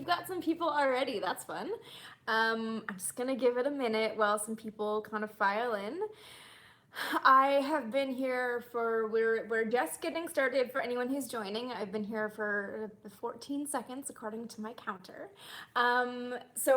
we've got some people already. That's fun. I'm just gonna give it a minute while some people kind of file in. I have been here for, we're just getting started for anyone who's joining. I've been here for 14 seconds according to my counter. So I'm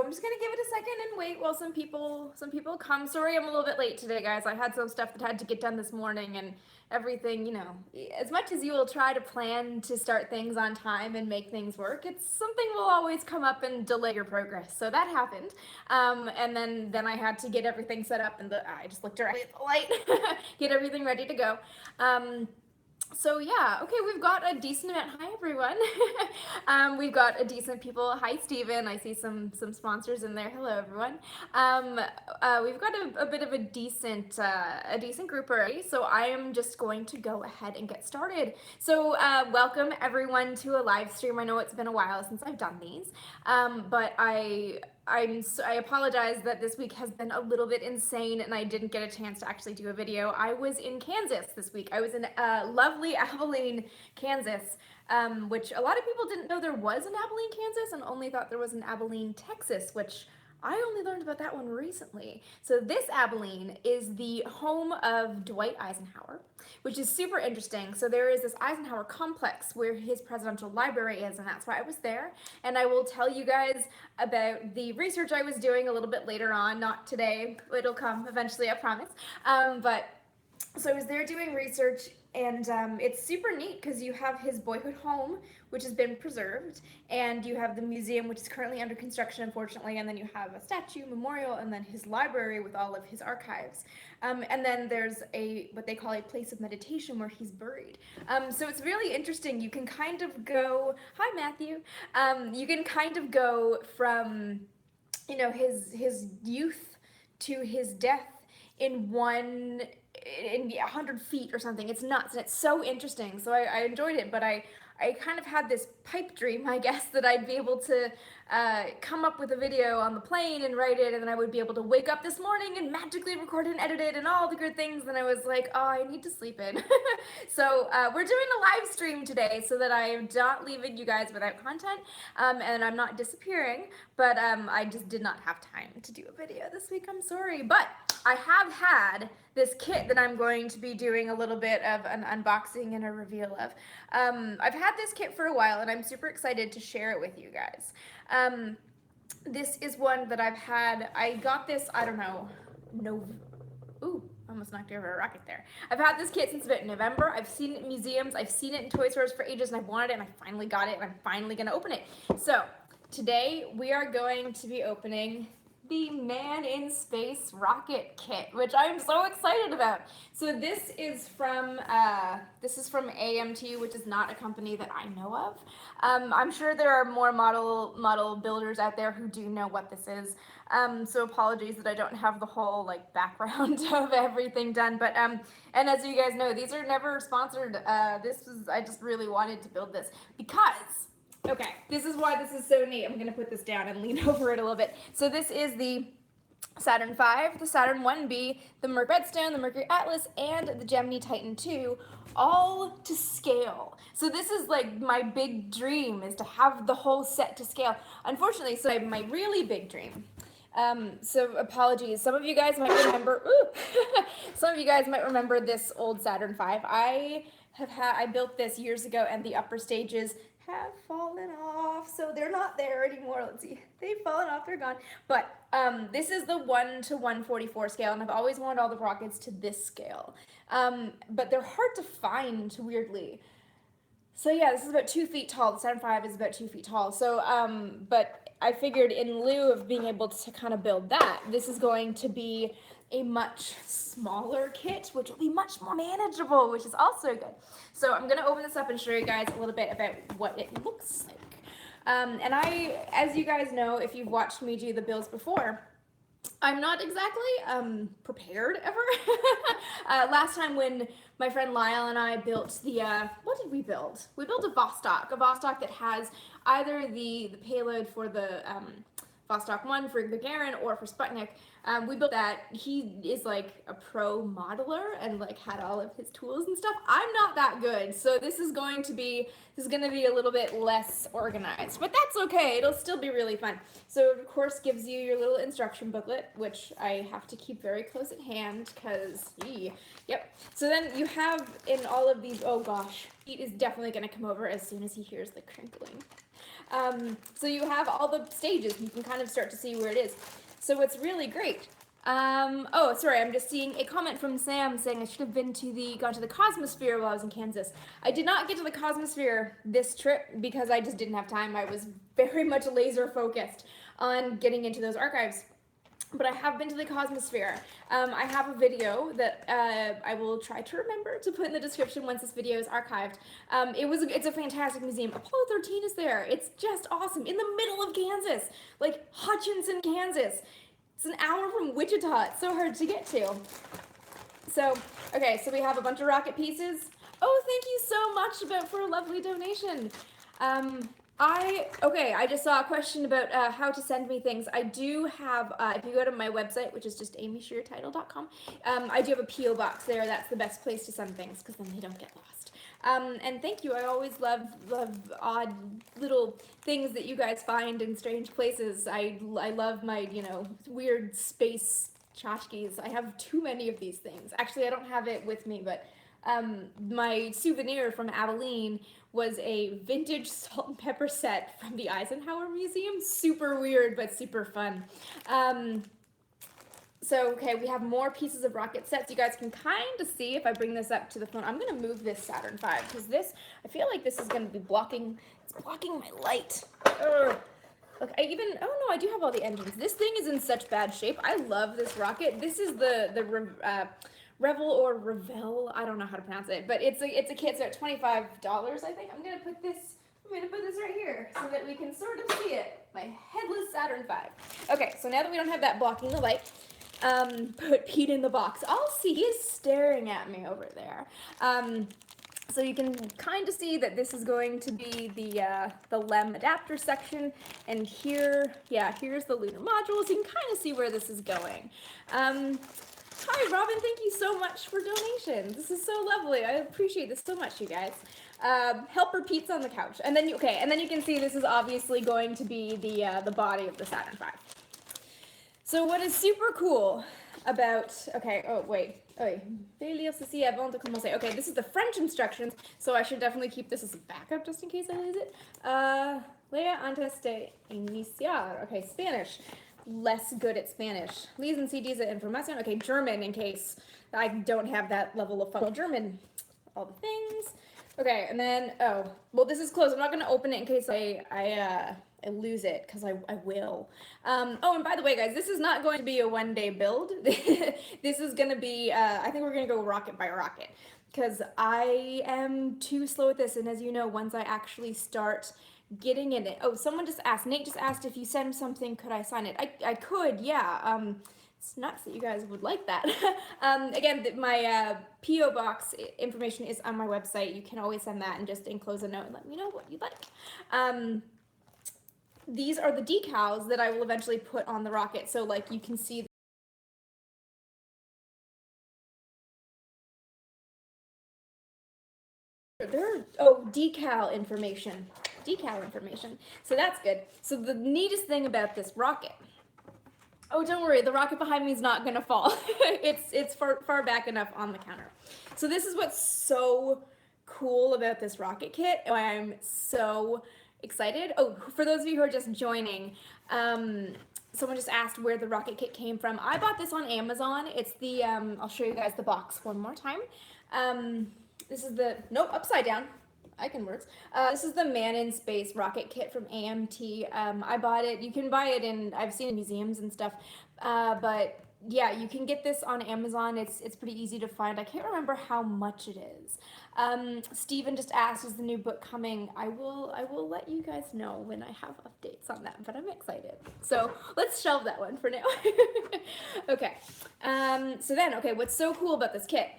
just gonna give it a second and wait while some people come. Sorry I'm a little bit late today, guys. I had some stuff that had to get done this morning and everything, you know, as much as you will try to plan to start things on time and make things work, it's something will always come up and delay your progress. So that happened. And then I had to get everything set up and I just looked directly at the light, get everything ready to go. So yeah, okay, we've got a decent amount. Hi everyone. We've got a decent people. Hi Steven. I see some sponsors in there. Hello everyone. We've got a bit of a decent group already. So I am just going to go ahead and get started. So welcome everyone to a live stream. I know it's been a while since I've done these, but I apologize that this week has been a little bit insane and I didn't get a chance to actually do a video. I was in Kansas this week. I was in lovely Abilene, Kansas, which a lot of people didn't know there was an Abilene, Kansas, and only thought there was an Abilene, Texas, which I only learned about that one recently. So this Abilene is the home of Dwight Eisenhower, which is super interesting. So there is this Eisenhower complex where his presidential library is, and that's why I was there. And I will tell you guys about the research I was doing a little bit later on, not today, it'll come eventually, I promise. But so I was there doing research, and it's super neat because you have his boyhood home, which has been preserved, and you have the museum, which is currently under construction, unfortunately, and then you have a statue, memorial, and then his library with all of his archives. And then there's what they call a place of meditation where he's buried. So it's really interesting. You can kind of go, hi Matthew, you can kind of go from, you know, his youth to his death in 100 feet or something. It's nuts and it's so interesting. So I enjoyed it, but I kind of had this pipe dream, I guess, that I'd be able to come up with a video on the plane and write it, and then I would be able to wake up this morning and magically record and edit it and all the good things, and I was like, oh, I need to sleep in. So we're doing a live stream today so that I am not leaving you guys without content, and I'm not disappearing, but I just did not have time to do a video this week, I'm sorry. But I have had this kit that I'm going to be doing a little bit of an unboxing and a reveal of. I've had this kit for a while and I'm super excited to share it with you guys. This is one that I've had, I got this, I don't know, ooh, almost knocked over a rocket there. I've had this kit since about November. I've seen it in museums, I've seen it in toy stores for ages, and I've wanted it, and I finally got it, and I'm finally gonna open it. So today we are going to be opening the Man in Space rocket kit, which I'm so excited about. So this is from AMT, which is not a company that I know of. I'm sure there are more model builders out there who do know what this is. So apologies that I don't have the whole like background of everything done. But and as you guys know, these are never sponsored. I just really wanted to build this because, okay, this is why this is so neat. I'm gonna put this down and lean over it a little bit. So this is the Saturn V, the Saturn 1B, the Mercury Redstone, the Mercury Atlas, and the Gemini Titan II, all to scale. So this is like my big dream, is to have the whole set to scale. Unfortunately, so my really big dream. So apologies. Some of you guys might remember. Some of you guys might remember this old Saturn V. I built this years ago, and the upper stages have fallen off, so they're not there anymore. Let's see, they've fallen off, they're gone. But this is the 1:144 scale, and I've always wanted all the rockets to this scale. But they're hard to find, weirdly. So yeah, this is about 2 feet tall. The Saturn V is about 2 feet tall. So, but I figured in lieu of being able to kind of build that, this is going to be a much smaller kit, which will be much more manageable, which is also good. So I'm gonna open this up and show you guys a little bit about what it looks like. And as you guys know, if you've watched me do the builds before, I'm not exactly prepared ever. Last time when my friend Lyle and I built the, what did we build? We built a Vostok that has either the payload for the Vostok 1 for Gagarin or for Sputnik. We built that. He is like a pro modeler and like had all of his tools and stuff. I'm not that good, so this is going to be a little bit less organized, but that's okay. It'll still be really fun. So it of course gives you your little instruction booklet, which I have to keep very close at hand because, yep. So then you have in all of these, oh gosh, Pete is definitely going to come over as soon as he hears the crinkling. So you have all the stages. You can kind of start to see where it is. So what's really great. Oh, sorry, I'm just seeing a comment from Sam saying I should have gone to the Cosmosphere while I was in Kansas. I did not get to the Cosmosphere this trip because I just didn't have time. I was very much laser focused on getting into those archives. But I have been to the Cosmosphere. I have a video that I will try to remember to put in the description once this video is archived. It's a fantastic museum. Apollo 13 is there. It's just awesome. In the middle of Kansas, like Hutchinson, Kansas. It's an hour from Wichita. It's so hard to get to. So, okay, so we have a bunch of rocket pieces. Oh, thank you so much for a lovely donation. I just saw a question about how to send me things. I do have, if you go to my website, which is just amyshirtitle.com, I do have a P.O. box there. That's the best place to send things because then they don't get lost. And thank you. I always love odd little things that you guys find in strange places. I love my, weird space tchotchkes. I have too many of these things. Actually, I don't have it with me, but my souvenir from Abilene was a vintage salt and pepper set from the Eisenhower Museum. Super weird, but super fun. So, okay, we have more pieces of rocket sets. You guys can kind of see if I bring this up to the phone. I'm going to move this Saturn V because I feel like this is going to be blocking my light. Ugh. Look, oh no, I do have all the engines. This thing is in such bad shape. I love this rocket. This is the Revel or Revel, I don't know how to pronounce it, but it's a kit, so at $25, I think. I'm gonna put this right here so that we can sort of see it. My headless Saturn V. Okay, so now that we don't have that blocking the light, put Pete in the box. I'll see, he is staring at me over there. So you can kind of see that this is going to be the LEM adapter section, and here's the lunar modules. You can kind of see where this is going. Hi, Robin. Thank you so much for donations. This is so lovely. I appreciate this so much, you guys. Helper Pete's on the couch, and then you can see this is obviously going to be the body of the Saturn V. So what is super cool about okay, this is the French instructions, so I should definitely keep this as a backup just in case I lose it. Lea antes de iniciar. Okay, Spanish. Less good at Spanish. Licencia de información. Okay, German in case I don't have that level of functional German. All the things. Okay, and then, this is closed. I'm not going to open it in case I lose it, because I will. And by the way, guys, this is not going to be a one-day build. This is going to be, I think we're going to go rocket by rocket, because I am too slow at this, and as you know, once I actually start getting in it. Oh, someone just asked, Nate just asked if you send something, could I sign it? I could, yeah. It's nuts that you guys would like that. Again, my P.O. box information is on my website. You can always send that and just enclose a note and let me know what you'd like. These are the decals that I will eventually put on the rocket. So like you can see decal information. So that's good. So the neatest thing about this rocket, oh, don't worry, the rocket behind me is not gonna fall. it's far back enough on the counter. So this is what's so cool about this rocket kit. I'm so excited. Oh, for those of you who are just joining, someone just asked where the rocket kit came from. I bought this on Amazon. It's the, I'll show you guys the box one more time. This is upside down. I can work. This is the Man in Space rocket kit from AMT. I bought it. You can buy it I've seen it in museums and stuff. But yeah, you can get this on Amazon. It's pretty easy to find. I can't remember how much it is. Steven just asked, is the new book coming? I will let you guys know when I have updates on that, but I'm excited. So let's shelve that one for now. Okay. What's so cool about this kit?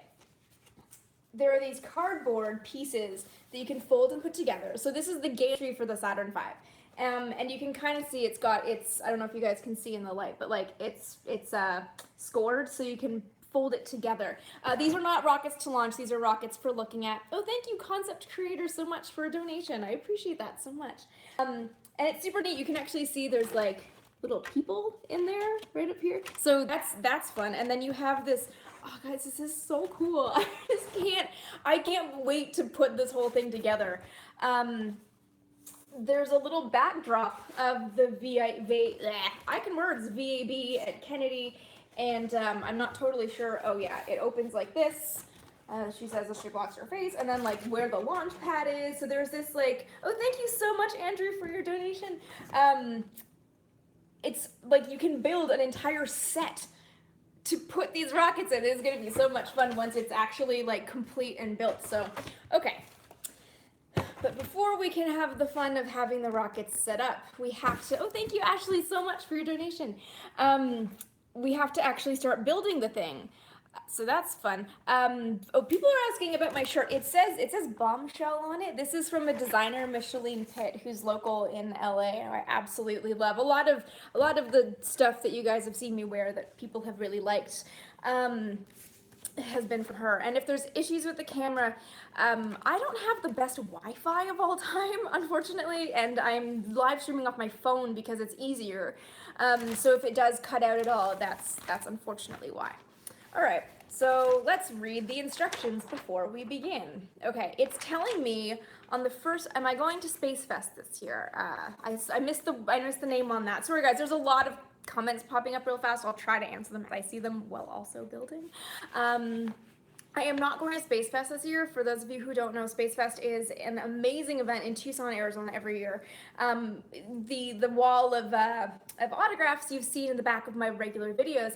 There are these cardboard pieces that you can fold and put together. So this is the gauge tree for the Saturn V. And you can kind of see it's I don't know if you guys can see in the light, but like it's scored so you can fold it together. These are not rockets to launch, these are rockets for looking at. Oh, thank you, concept creator, so much for a donation. I appreciate that so much. And it's super neat. You can actually see there's like little people in there right up here. So that's fun. And then you have this, oh guys, this is so cool. I can't wait to put this whole thing together. There's a little backdrop of the VAB at Kennedy, and I'm not totally sure. Oh yeah, it opens like this. She says that she blocks her face, and then like where the launch pad is. So there's this like, oh, thank you so much, Andrew, for your donation. It's like you can build an entire set to put these rockets in. It's gonna be so much fun once it's actually like complete and built. So, okay. But before we can have the fun of having the rockets set up, we have to, oh, thank you, Ashley, so much for your donation. We have to actually start building the thing. So that's fun. Oh, people are asking about my shirt. It says bombshell on it. This is from a designer, Micheline Pitt, who's local in LA, and I absolutely love a lot of the stuff that you guys have seen me wear that people have really liked. Has been from her. And if there's issues with the camera, I don't have the best Wi-Fi of all time, unfortunately, and I'm live streaming off my phone because it's easier. So if it does cut out at all, that's unfortunately why. All right, so let's read the instructions before we begin. Okay, it's telling me on the first, am I going to Space Fest this year? I missed the name on that. Sorry guys, there's a lot of comments popping up real fast. I'll try to answer them if I see them while also building. I am not going to Space Fest this year. For those of you who don't know, Space Fest is an amazing event in Tucson, Arizona every year. The wall of autographs you've seen in the back of my regular videos,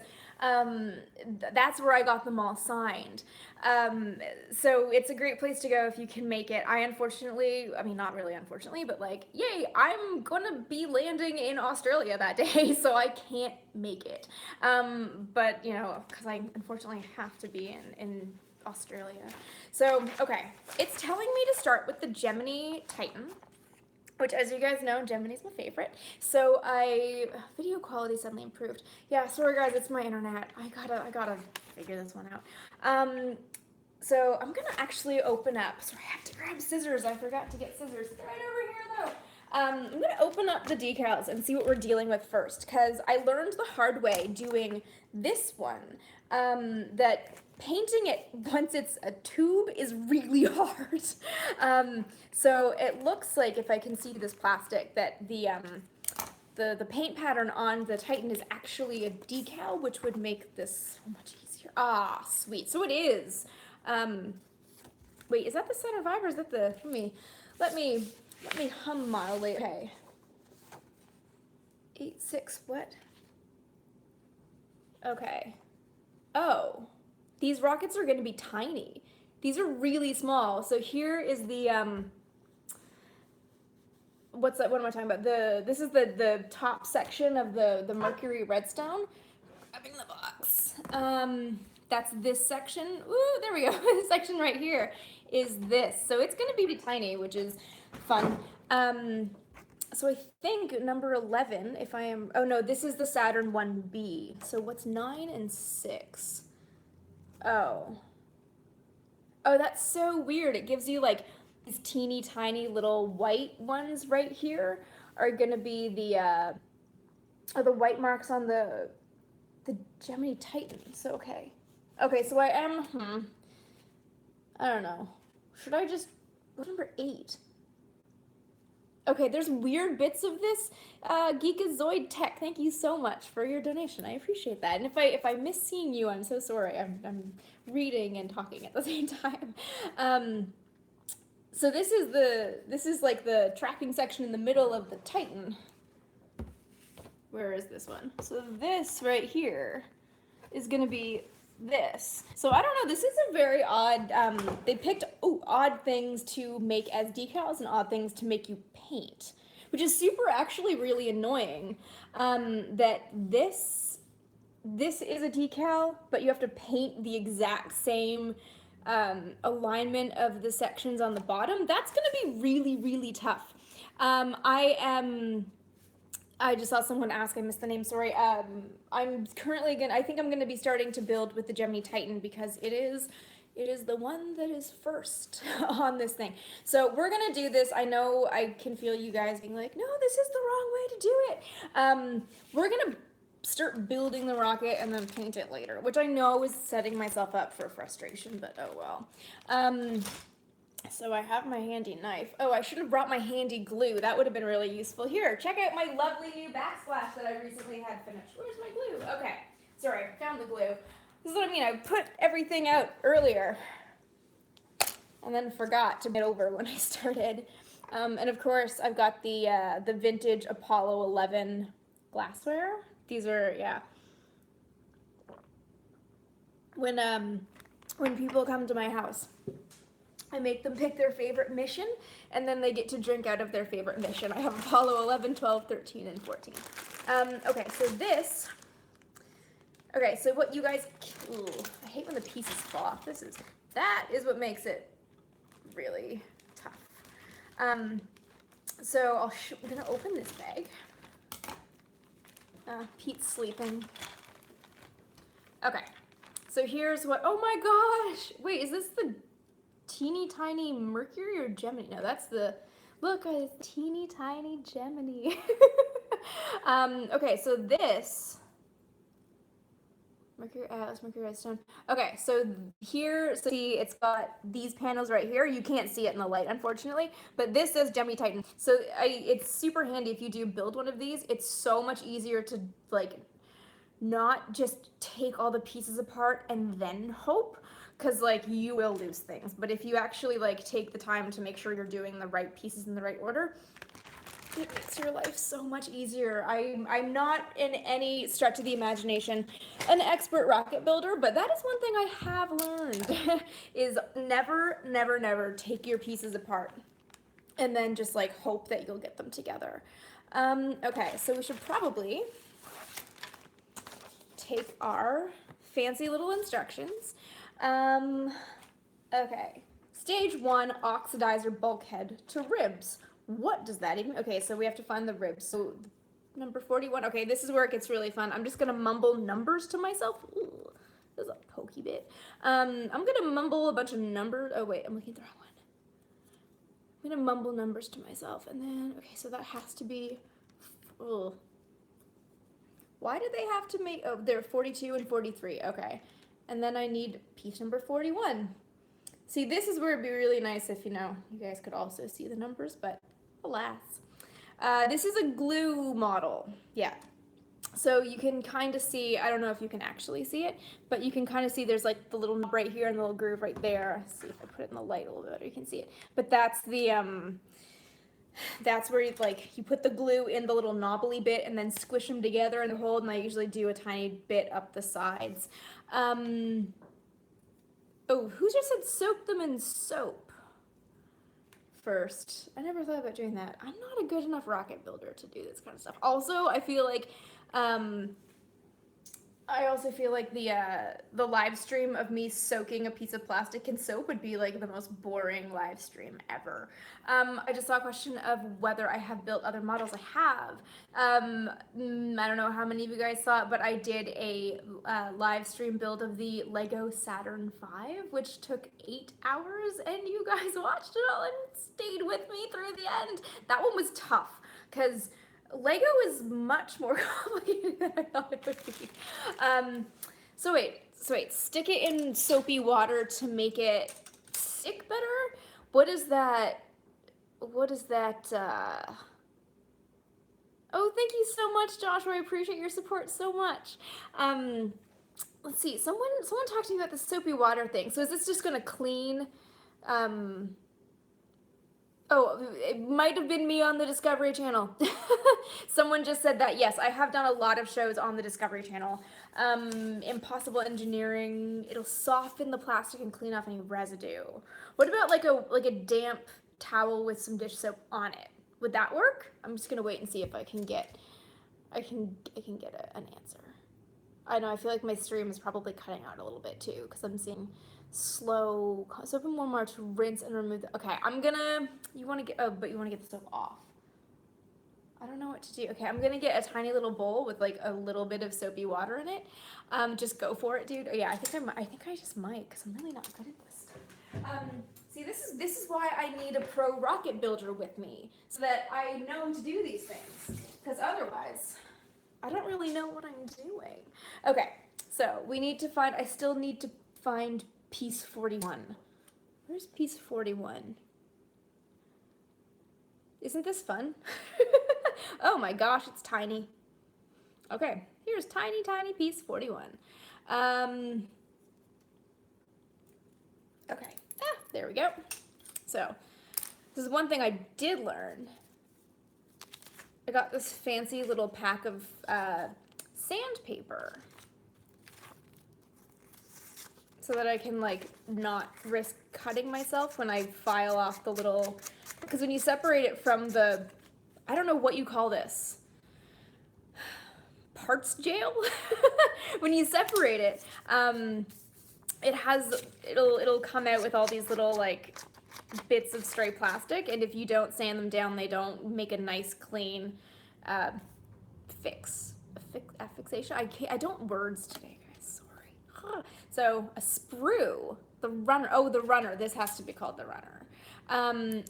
that's where I got them all signed. So it's a great place to go if you can make it. I mean, not really unfortunately, but like, yay, I'm gonna be landing in Australia that day, so I can't make it. But you know, because I unfortunately have to be in Australia. So, okay, it's telling me to start with the Gemini Titan, which, as you guys know, Gemini's my favorite. So video quality suddenly improved. Yeah, sorry guys, it's my internet. I gotta figure this one out. So I'm gonna actually open up. Sorry, I have to grab scissors. I forgot to get scissors. They're right over here though. I'm gonna open up the decals and see what we're dealing with first, because I learned the hard way doing this one, that painting it once it's a tube is really hard. So it looks like, if I can see this plastic, that the paint pattern on the Titan is actually a decal, which would make this so much easier. Ah, sweet. So it is. Wait, is that the center vibe, or is that the, let me hum mildly. Okay. 8.6, what? Okay. Oh, these rockets are going to be tiny. These are really small. So here is the, what's that, what am I talking about? This is the top section of the Mercury Redstone. Grabbing the box. That's this section. Ooh, there we go. This section right here is this. So it's going to be tiny, which is fun. So I think number 11, if I am, oh no, this is the Saturn 1B. So what's 9 and 6? Oh, that's so weird. It gives you like these teeny tiny little white ones right here are gonna be the white marks on the Gemini Titan. So okay, so I am, I don't know. Should I just, what number 8? Okay, there's weird bits of this. Geekazoid Tech, thank you so much for your donation. I appreciate that. And if I miss seeing you, I'm so sorry. I'm reading and talking at the same time. So this is like the tracking section in the middle of the Titan. Where is this one? So this right here is gonna be this. So I don't know, this is a very odd, they picked odd things to make as decals and odd things to make you paint, which is actually really annoying, that this is a decal, but you have to paint the exact same alignment of the sections on the bottom. That's gonna be really, really tough. I just saw someone ask, I missed the name, sorry. I'm currently I think I'm gonna be starting to build with the Gemini Titan because it is the one that is first on this thing. So we're gonna do this. I know I can feel you guys being like, no, this is the wrong way to do it. We're gonna start building the rocket and then paint it later, which I know is setting myself up for frustration, but oh well. So I have my handy knife. Oh, I should have brought my handy glue. That would have been really useful. Here, check out my lovely new backsplash that I recently had finished. Where's my glue? Okay, sorry, I found the glue. This is what I mean. I put everything out earlier and then forgot to get over when I started. And of course, I've got the vintage Apollo 11 glassware. These are, yeah. When people come to my house, I make them pick their favorite mission, and then they get to drink out of their favorite mission. I have Apollo 11, 12, 13, and 14. Okay, so this... Okay, so what you guys... Ooh, I hate when the pieces fall off. That is what makes it really tough. So I'm gonna open this bag. Pete's sleeping. Okay, so here's what... Oh my gosh! Wait, is this the teeny tiny Mercury or Gemini? No, that's the... Look, guys, teeny tiny Gemini. Okay, so this... Mercury, Atlas, Mercury, Redstone. Okay, so here, see, it's got these panels right here. You can't see it in the light, unfortunately, but this says Gemini Titan. So it's super handy if you do build one of these. It's so much easier to, like, not just take all the pieces apart and then hope, because, like, you will lose things. But if you actually, like, take the time to make sure you're doing the right pieces in the right order, it makes your life so much easier. I'm not in any stretch of the imagination an expert rocket builder, but that is one thing I have learned is never take your pieces apart and then just like hope that you'll get them together. Okay, so we should probably take our fancy little instructions. Okay, stage 1, oxidizer bulkhead to ribs. What does that even... Okay, so we have to find the ribs. So number 41. Okay, this is where it gets really fun. I'm just gonna mumble numbers to myself. Ooh, this is a pokey bit. I'm gonna mumble a bunch of numbers. Oh wait, I'm looking at the wrong one. I'm gonna mumble numbers to myself, and then okay, so that has to be... Ugh. Why did they have to make... Oh, they're 42 and 43. Okay, and then I need piece number 41. See, this is where it'd be really nice if, you know, you guys could also see the numbers, but alas. This is a glue model, yeah. So you can kind of see, I don't know if you can actually see it, but you can kind of see there's like the little knob right here and the little groove right there. Let's see if I put it in the light a little bit better, you can see it. But that's the, that's where you, like, you put the glue in the little knobbly bit and then squish them together and hold, and I usually do a tiny bit up the sides. Oh, who just said soak them in soap first? I never thought about doing that. I'm not a good enough rocket builder to do this kind of stuff. Also, I feel like the live stream of me soaking a piece of plastic in soap would be like the most boring live stream ever. I just saw a question of whether I have built other models. I have. I don't know how many of you guys saw it, but I did a live stream build of the Lego Saturn V, which took 8 hours, and you guys watched it all and stayed with me through the end. That one was tough because Lego is much more complicated than I thought it would be. So wait, stick it in soapy water to make it stick better? What is that? Oh, thank you so much, Joshua. I appreciate your support so much. Let's see, someone talked to me about the soapy water thing. So is this just gonna clean, Oh, it might have been me on the Discovery Channel. Someone just said that. Yes, I have done a lot of shows on the Discovery Channel. Impossible Engineering. It'll soften the plastic and clean off any residue. What about like a damp towel with some dish soap on it? Would that work? I'm just gonna wait and see if I can get an answer. I know, I feel like my stream is probably cutting out a little bit too because I'm seeing slow soap and warm water to rinse and remove the... Okay, I'm gonna... You want to get... Oh, but you want to get the soap off. I don't know what to do. Okay, I'm gonna get a tiny little bowl with like a little bit of soapy water in it. Just go for it, dude. Oh, yeah, I think I just might, because I'm really not good at this stuff. See, this is why I need a pro rocket builder with me, so that I know to do these things. Because otherwise, I don't really know what I'm doing. Okay, so we need to find, I still need to find piece 41. Where's piece 41? Isn't this fun? Oh my gosh, it's tiny. Okay, here's tiny, tiny piece 41. Okay, there we go. So, this is one thing I did learn. I got this fancy little pack of sandpaper, so that I can like not risk cutting myself when I file off the little, because when you separate it from the, I don't know what you call this, parts jail? When you separate it, it'll come out with all these little like bits of stray plastic, and if you don't sand them down, they don't make a nice clean fixation. I don't words today, guys, sorry. So a sprue, the runner, oh, the runner, this has to be called the runner.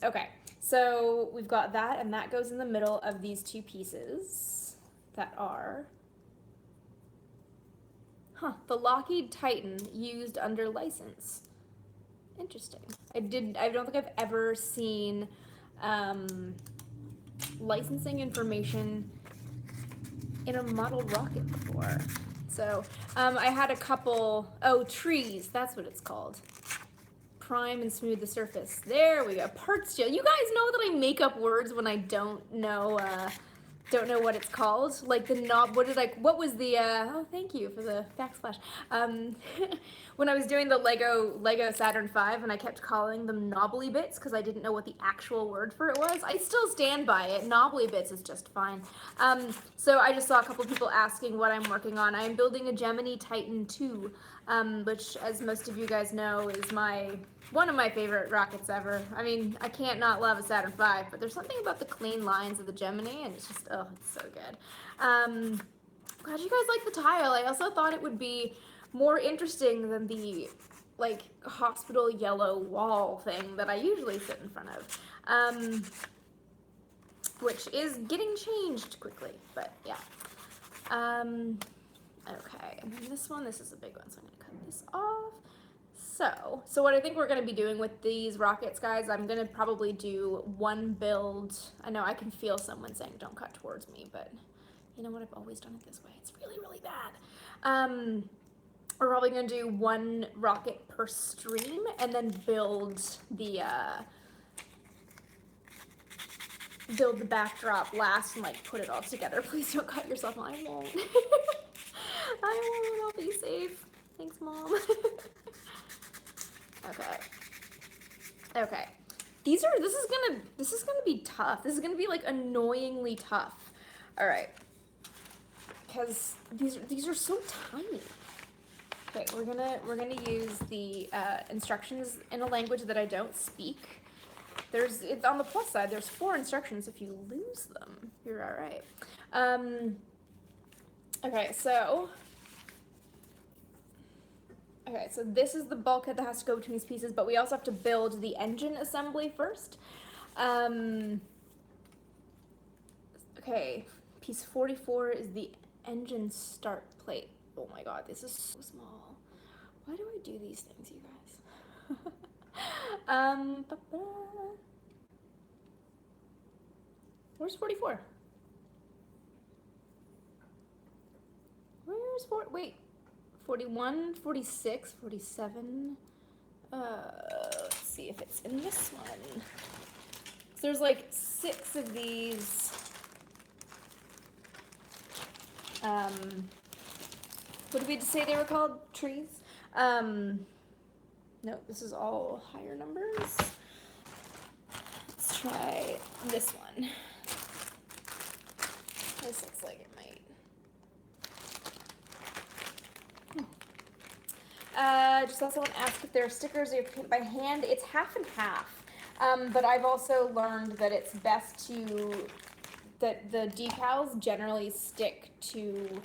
Okay, so we've got that, and that goes in the middle of these two pieces that are, the Lockheed Titan used under license. Interesting. I don't think I've ever seen licensing information in a model rocket before. So I had a couple, trees, that's what it's called. Prime and smooth the surface. There we go. Parts jail. You guys know that I make up words when I don't know what it's called. Like the knob, what was the, oh, thank you for the backsplash. When I was doing the Lego Saturn V, and I kept calling them knobbly bits because I didn't know what the actual word for it was. I still stand by it. Knobbly bits is just fine. So I just saw a couple people asking what I'm working on. I am building a Gemini Titan 2, which, as most of you guys know, is one of my favorite rockets ever. I mean, I can't not love a Saturn V, but there's something about the clean lines of the Gemini, and it's just, oh, it's so good. Glad you guys like the tile. I also thought it would be more interesting than the, like, hospital yellow wall thing that I usually sit in front of, which is getting changed quickly, but yeah. Okay, and then this is a big one, so I'm gonna cut this off. So what I think we're going to be doing with these rockets, guys, I'm going to probably do one build. I know I can feel someone saying don't cut towards me, but you know what? I've always done it this way. It's really, really bad. We're probably going to do one rocket per stream and then build the backdrop last and like put it all together. Please don't cut yourself. I won't. I won't. I'll be safe. Thanks, Mom. Okay. This is gonna be tough. This is gonna be like annoyingly tough. All right. Because these are so tiny. Okay, we're gonna use the instructions in a language that I don't speak. It's on the plus side. There's 4 instructions. If you lose them, you're all right. Okay, so this is the bulkhead that has to go between these pieces, but we also have to build the engine assembly first. Okay, piece 44 is the engine start plate. Oh my god, this is so small. Why do I do these things, you guys? Where's 44? Wait. 41, 46, 47. Let's see if it's in this one. So there's like 6 of these. What did we just say they were called? Trees? No, this is all higher numbers. Let's try this one. This looks like it might. Just also want to ask if there are stickers or you paint by hand. It's half and half, but I've also learned that it's best to that the decals generally stick to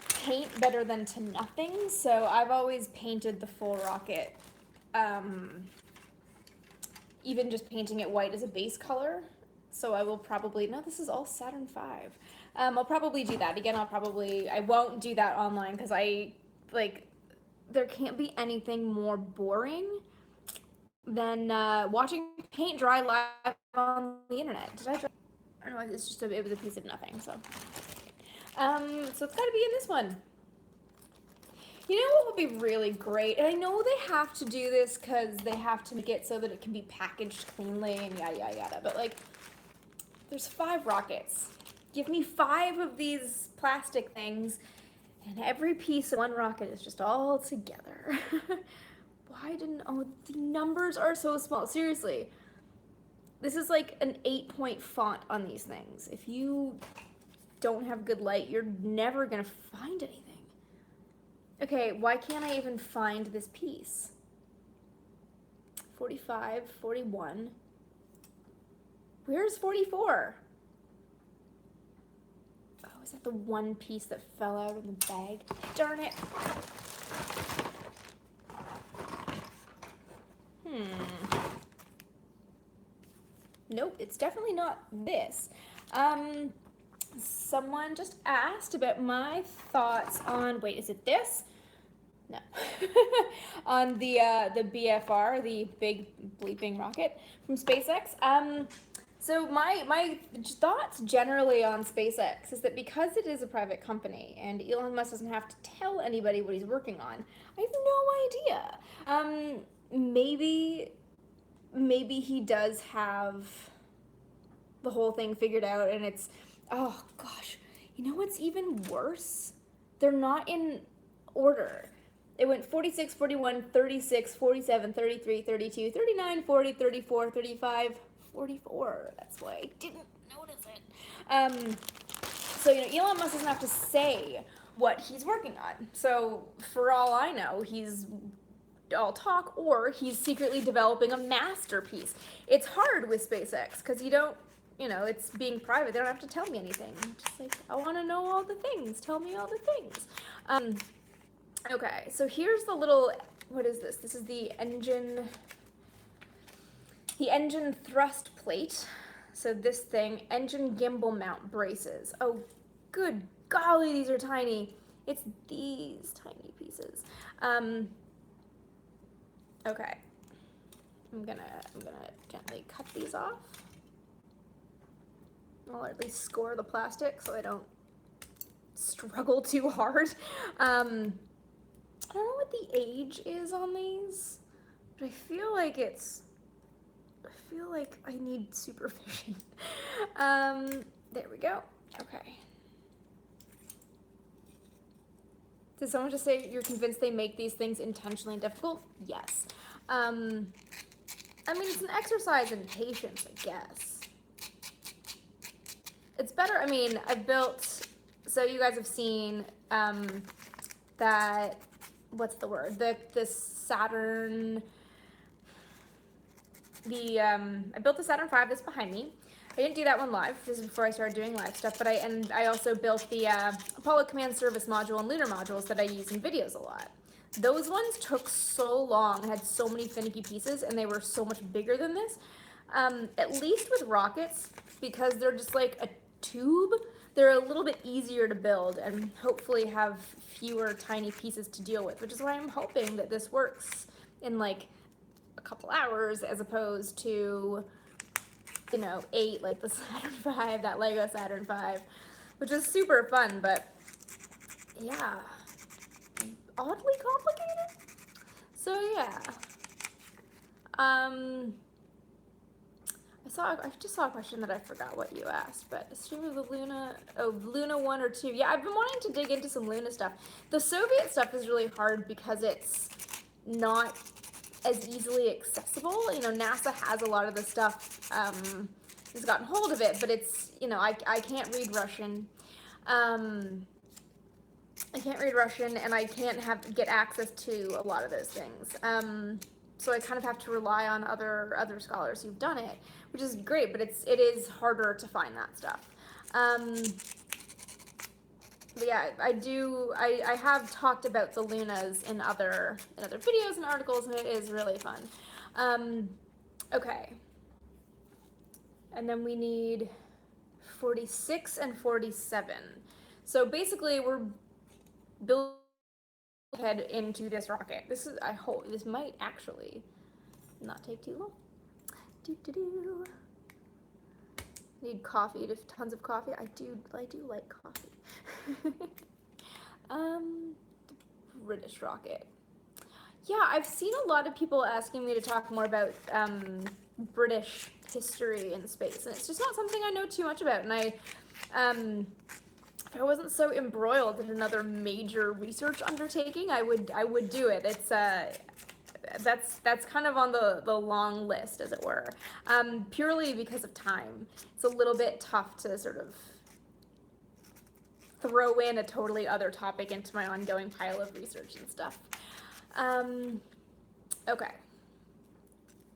paint better than to nothing, so I've always painted the full rocket, even just painting it white as a base color. So I will probably, no, this is all Saturn V. I'll probably do that. Again, I won't do that online because there can't be anything more boring than watching paint dry live on the internet. Did I dry? I don't know, it's just it was a piece of nothing, so. So it's gotta be in this one. You know what would be really great? And I know they have to do this because they have to make it so that it can be packaged cleanly and yada yada yada, but like, there's 5 rockets. Give me 5 of these plastic things, and every piece of one rocket is just all together. Why didn't, oh, the numbers are so small. Seriously. This is like an 8-point font on these things. If you don't have good light, you're never gonna find anything. Okay, why can't I even find this piece? 45, 41. Where's 44? Oh, is that the one piece that fell out of the bag? Darn it. Nope, it's definitely not this. Someone just asked about my thoughts on, wait, is it this? No. On the BFR, the big bleeping rocket from SpaceX. So my thoughts generally on SpaceX is that because it is a private company and Elon Musk doesn't have to tell anybody what he's working on, I have no idea. Maybe he does have the whole thing figured out and it's, oh gosh, you know what's even worse? They're not in order. It went 46, 41, 36, 47, 33, 32, 39, 40, 34, 35, 44. That's why I didn't notice it. So, Elon Musk doesn't have to say what he's working on. So, for all I know, he's all talk or he's secretly developing a masterpiece. It's hard with SpaceX because you don't, it's being private. They don't have to tell me anything. I'm just like, I want to know all the things. Tell me all the things. Okay, so here's the little, what is this? This is the engine thrust plate. So this thing, engine gimbal mount braces. Oh, good golly, these are tiny. It's these tiny pieces. Okay, I'm gonna gently cut these off. Or at least score the plastic so I don't struggle too hard. I don't know what the age is on these, but I feel like I need supervision. There we go. Okay. Did someone just say you're convinced they make these things intentionally difficult? Yes. I mean, it's an exercise in patience, I guess. It's better, I mean, I've built, so you guys have seen that, what's the word? The Saturn, I built the Saturn V that's behind me. I didn't do that one live. This is before I started doing live stuff, but I also built the Apollo Command Service module and lunar modules that I use in videos a lot. Those ones took so long, had so many finicky pieces, and they were so much bigger than this. At least with rockets, because they're just like a tube, they're a little bit easier to build and hopefully have fewer tiny pieces to deal with, which is why I'm hoping that this works in like a couple hours as opposed to 8 like the Saturn V, that Lego Saturn V, which is super fun, but yeah, oddly complicated. So yeah, I just saw a question that I forgot what you asked, but a stream of the Luna 1 or 2. Yeah, I've been wanting to dig into some Luna stuff. The Soviet stuff is really hard because it's not as easily accessible. NASA has a lot of the stuff, has gotten hold of it, but it's, I can't read Russian. I can't read Russian, and I can't get access to a lot of those things. So I kind of have to rely on other scholars who've done it, which is great, but it is harder to find that stuff. But yeah, I have talked about the Lunas in other videos and articles, and it is really fun. Okay. And then we need 46 and 47. So basically we're building head into this rocket. This is, I hope, this might actually not take too long. Need coffee, tons of coffee. I do like coffee. British rocket. Yeah, I've seen a lot of people asking me to talk more about British history in space, and it's just not something I know too much about. And if I wasn't so embroiled in another major research undertaking, I would do it. It's that's kind of on the long list, as it were, purely because of time. It's a little bit tough to sort of throw in a totally other topic into my ongoing pile of research and stuff. Okay.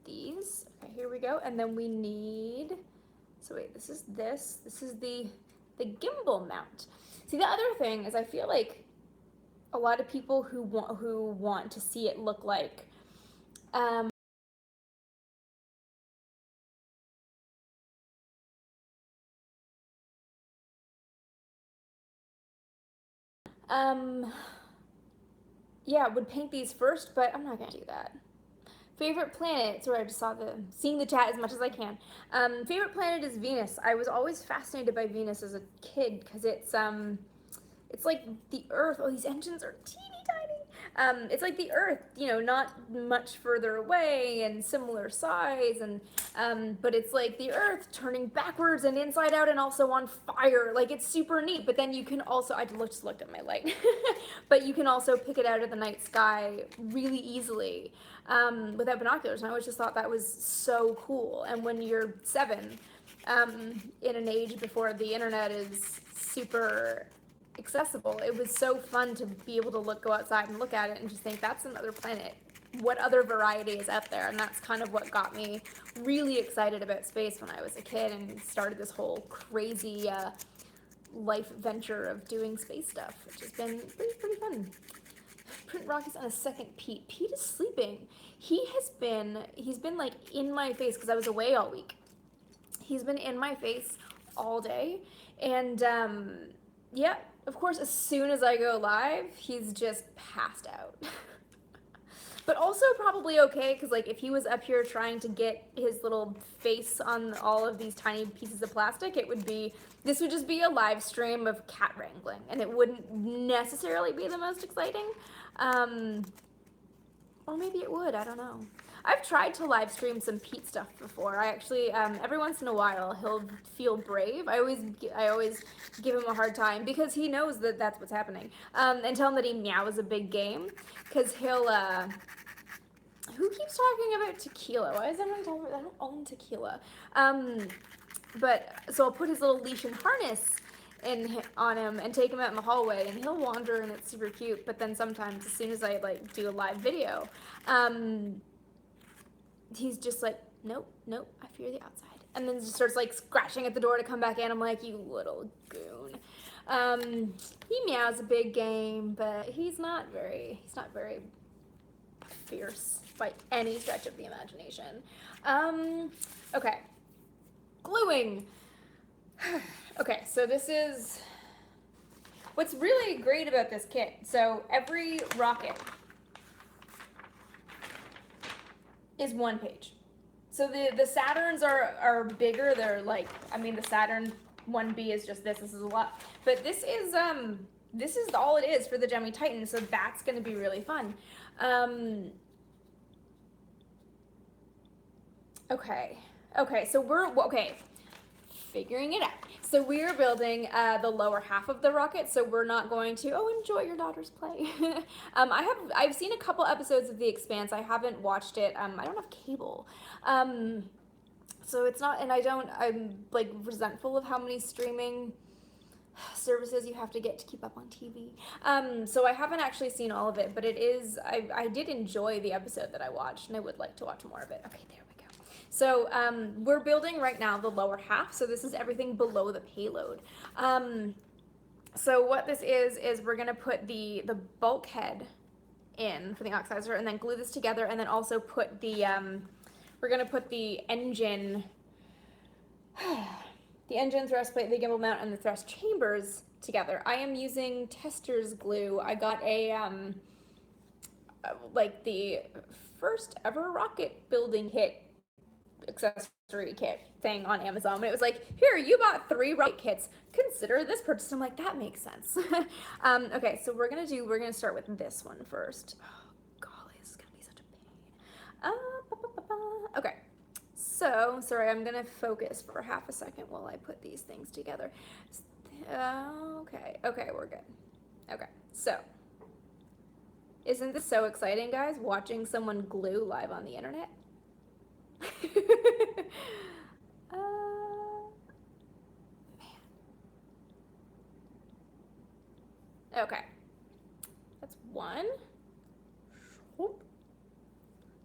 These. Okay, here we go. And then we need. So wait, this is the gimbal mount. See, the other thing is, I feel like a lot of people who want to see it look like yeah, would paint these first, but I'm not gonna do that. Favorite planet, sorry, I just seeing the chat as much as I can. Favorite planet is Venus. I was always fascinated by Venus as a kid because it's like the Earth. Oh, these engines are teeny tiny. It's like the Earth, not much further away and similar size, and but it's like the Earth turning backwards and inside out and also on fire. Like, it's super neat. But then you can also, I just looked at my light, but you can also pick it out of the night sky really easily without binoculars. And I always just thought that was so cool. And when you're 7, in an age before the internet is super accessible, it was so fun to be able to go outside and look at it and just think, that's another planet. What other variety is out there? And that's kind of what got me really excited about space when I was a kid and started this whole crazy life venture of doing space stuff, which has been pretty fun. Print rockets on a second Pete. Pete is sleeping. He's been like in my face because I was away all week. He's been in my face all day, and yeah, of course, as soon as I go live, he's just passed out. But also probably okay, because like if he was up here trying to get his little face on all of these tiny pieces of plastic, this would just be a live stream of cat wrangling, and it wouldn't necessarily be the most exciting. Or maybe it would, I don't know. I've tried to live stream some Pete stuff before. I actually, every once in a while, he'll feel brave. I always give him a hard time because he knows that that's what's happening. And tell him that he meows a big game, because he'll, who keeps talking about tequila? Why is everyone talking about, I don't own tequila. But, so I'll put his little leash and harness on him and take him out in the hallway, and he'll wander, and it's super cute. But then sometimes, as soon as I like do a live video, he's just like, nope, I fear the outside, and then just starts like scratching at the door to come back in. I'm like, you little goon. He meows a big game, but he's not very fierce by any stretch of the imagination. Okay, gluing. Okay, so this is what's really great about this kit. So every rocket is 1 page. So the Saturns are bigger. They're like, I mean, the Saturn 1B is just this. This is a lot. But this is all it is for the Gemini Titan. So that's going to be really fun. Okay. So we're figuring it out. So we're building the lower half of the rocket, so we're not going to, enjoy your daughter's play. I've seen a couple episodes of The Expanse. I haven't watched it. I don't have cable. So it's not, and I'm like resentful of how many streaming services you have to get to keep up on TV. So I haven't actually seen all of it, but I did enjoy the episode that I watched, and I would like to watch more of it. Okay, there we go. So we're building right now the lower half, so this is everything below the payload. So what this is we're gonna put the bulkhead in for the oxidizer, and then glue this together, and then also put the we're gonna put the engine, the engine thrust plate, the gimbal mount, and the thrust chambers together. I am using Tester's glue. I got a like the first ever rocket building kit accessory kit thing on Amazon. It was like, here, you bought 3 rocket kits. Consider this purchase. I'm like, that makes sense. Okay, so we're gonna start with this one first. Oh, golly, this is gonna be such a pain. Okay, so sorry, I'm gonna focus for half a second while I put these things together. Okay, we're good. Okay, so isn't this so exciting, guys? Watching someone glue live on the internet. Man. Okay, that's one.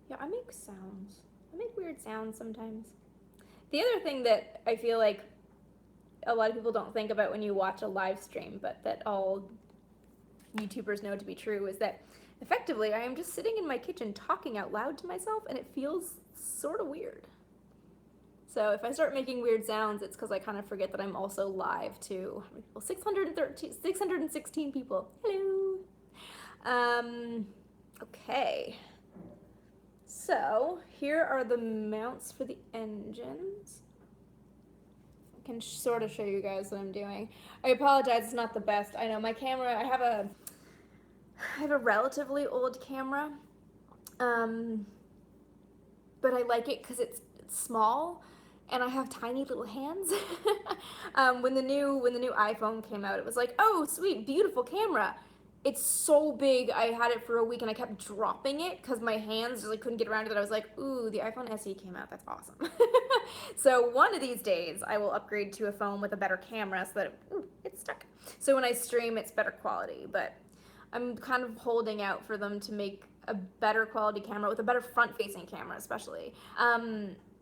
Yeah, I make sounds. I make weird sounds sometimes. The other thing that I feel like a lot of people don't think about when you watch a live stream, but that all YouTubers know to be true, is that effectively I am just sitting in my kitchen talking out loud to myself, and it feels sort of weird. So if I start making weird sounds, it's because I kind of forget that I'm also live to 616 people. Hello. Okay. So here are the mounts for the engines. I can sort of show you guys what I'm doing. I apologize, it's not the best. I know my camera, I have a relatively old camera, but I like it because it's small and I have tiny little hands. When the new iPhone came out, it was like, oh sweet, beautiful camera. It's so big, I had it for a week and I kept dropping it because my hands just like couldn't get around it. I was like, ooh, the iPhone SE came out, that's awesome. So one of these days I will upgrade to a phone with a better camera so that it's stuck. So when I stream, it's better quality, but I'm kind of holding out for them to make a better quality camera with a better front-facing camera, especially,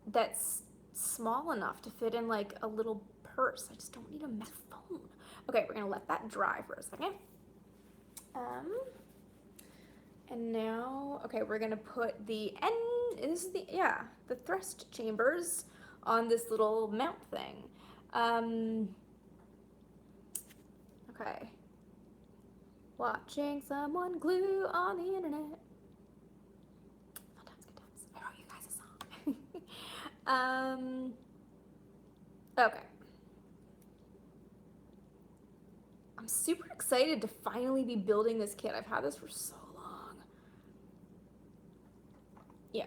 that's small enough to fit in like a little purse. I just don't need a massive phone. Okay, we're gonna let that dry for a second. And now, okay, we're gonna put the the thrust chambers on this little mount thing. Okay. Watching someone glue on the internet. Fun times, good times. I wrote you guys a song. Okay. I'm super excited to finally be building this kit. I've had this for so long. Yeah.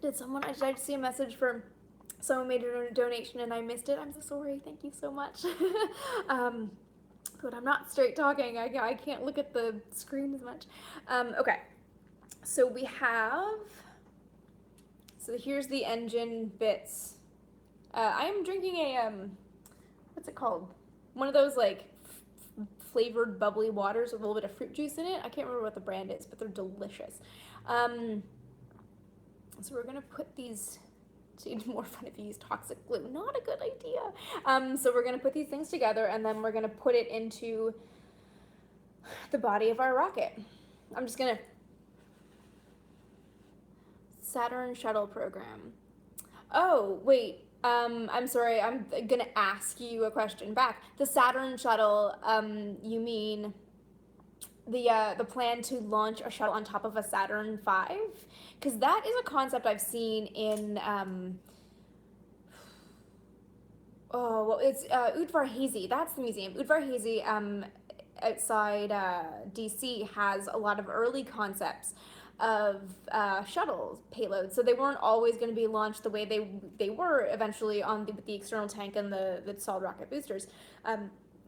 Did I see a message from someone made a donation and I missed it. I'm so sorry. Thank you so much. But I'm not straight talking. I can't look at the screen as much. Okay. So here's the engine bits. I'm drinking a, what's it called? One of those like flavored bubbly waters with a little bit of fruit juice in it. I can't remember what the brand is, but they're delicious. So we're gonna put these, so it's more fun if you use toxic glue. Not a good idea. So we're gonna put these things together and then we're gonna put it into the body of our rocket. I'm just gonna, Saturn shuttle program. Oh, wait, I'm sorry, I'm gonna ask you a question back. The Saturn shuttle, you mean the plan to launch a shuttle on top of a Saturn V? Because that is a concept I've seen in, it's Udvar-Hazy, that's the museum. Udvar-Hazy, outside DC, has a lot of early concepts of shuttle payloads. So they weren't always going to be launched the way they were eventually with the external tank and the solid rocket boosters.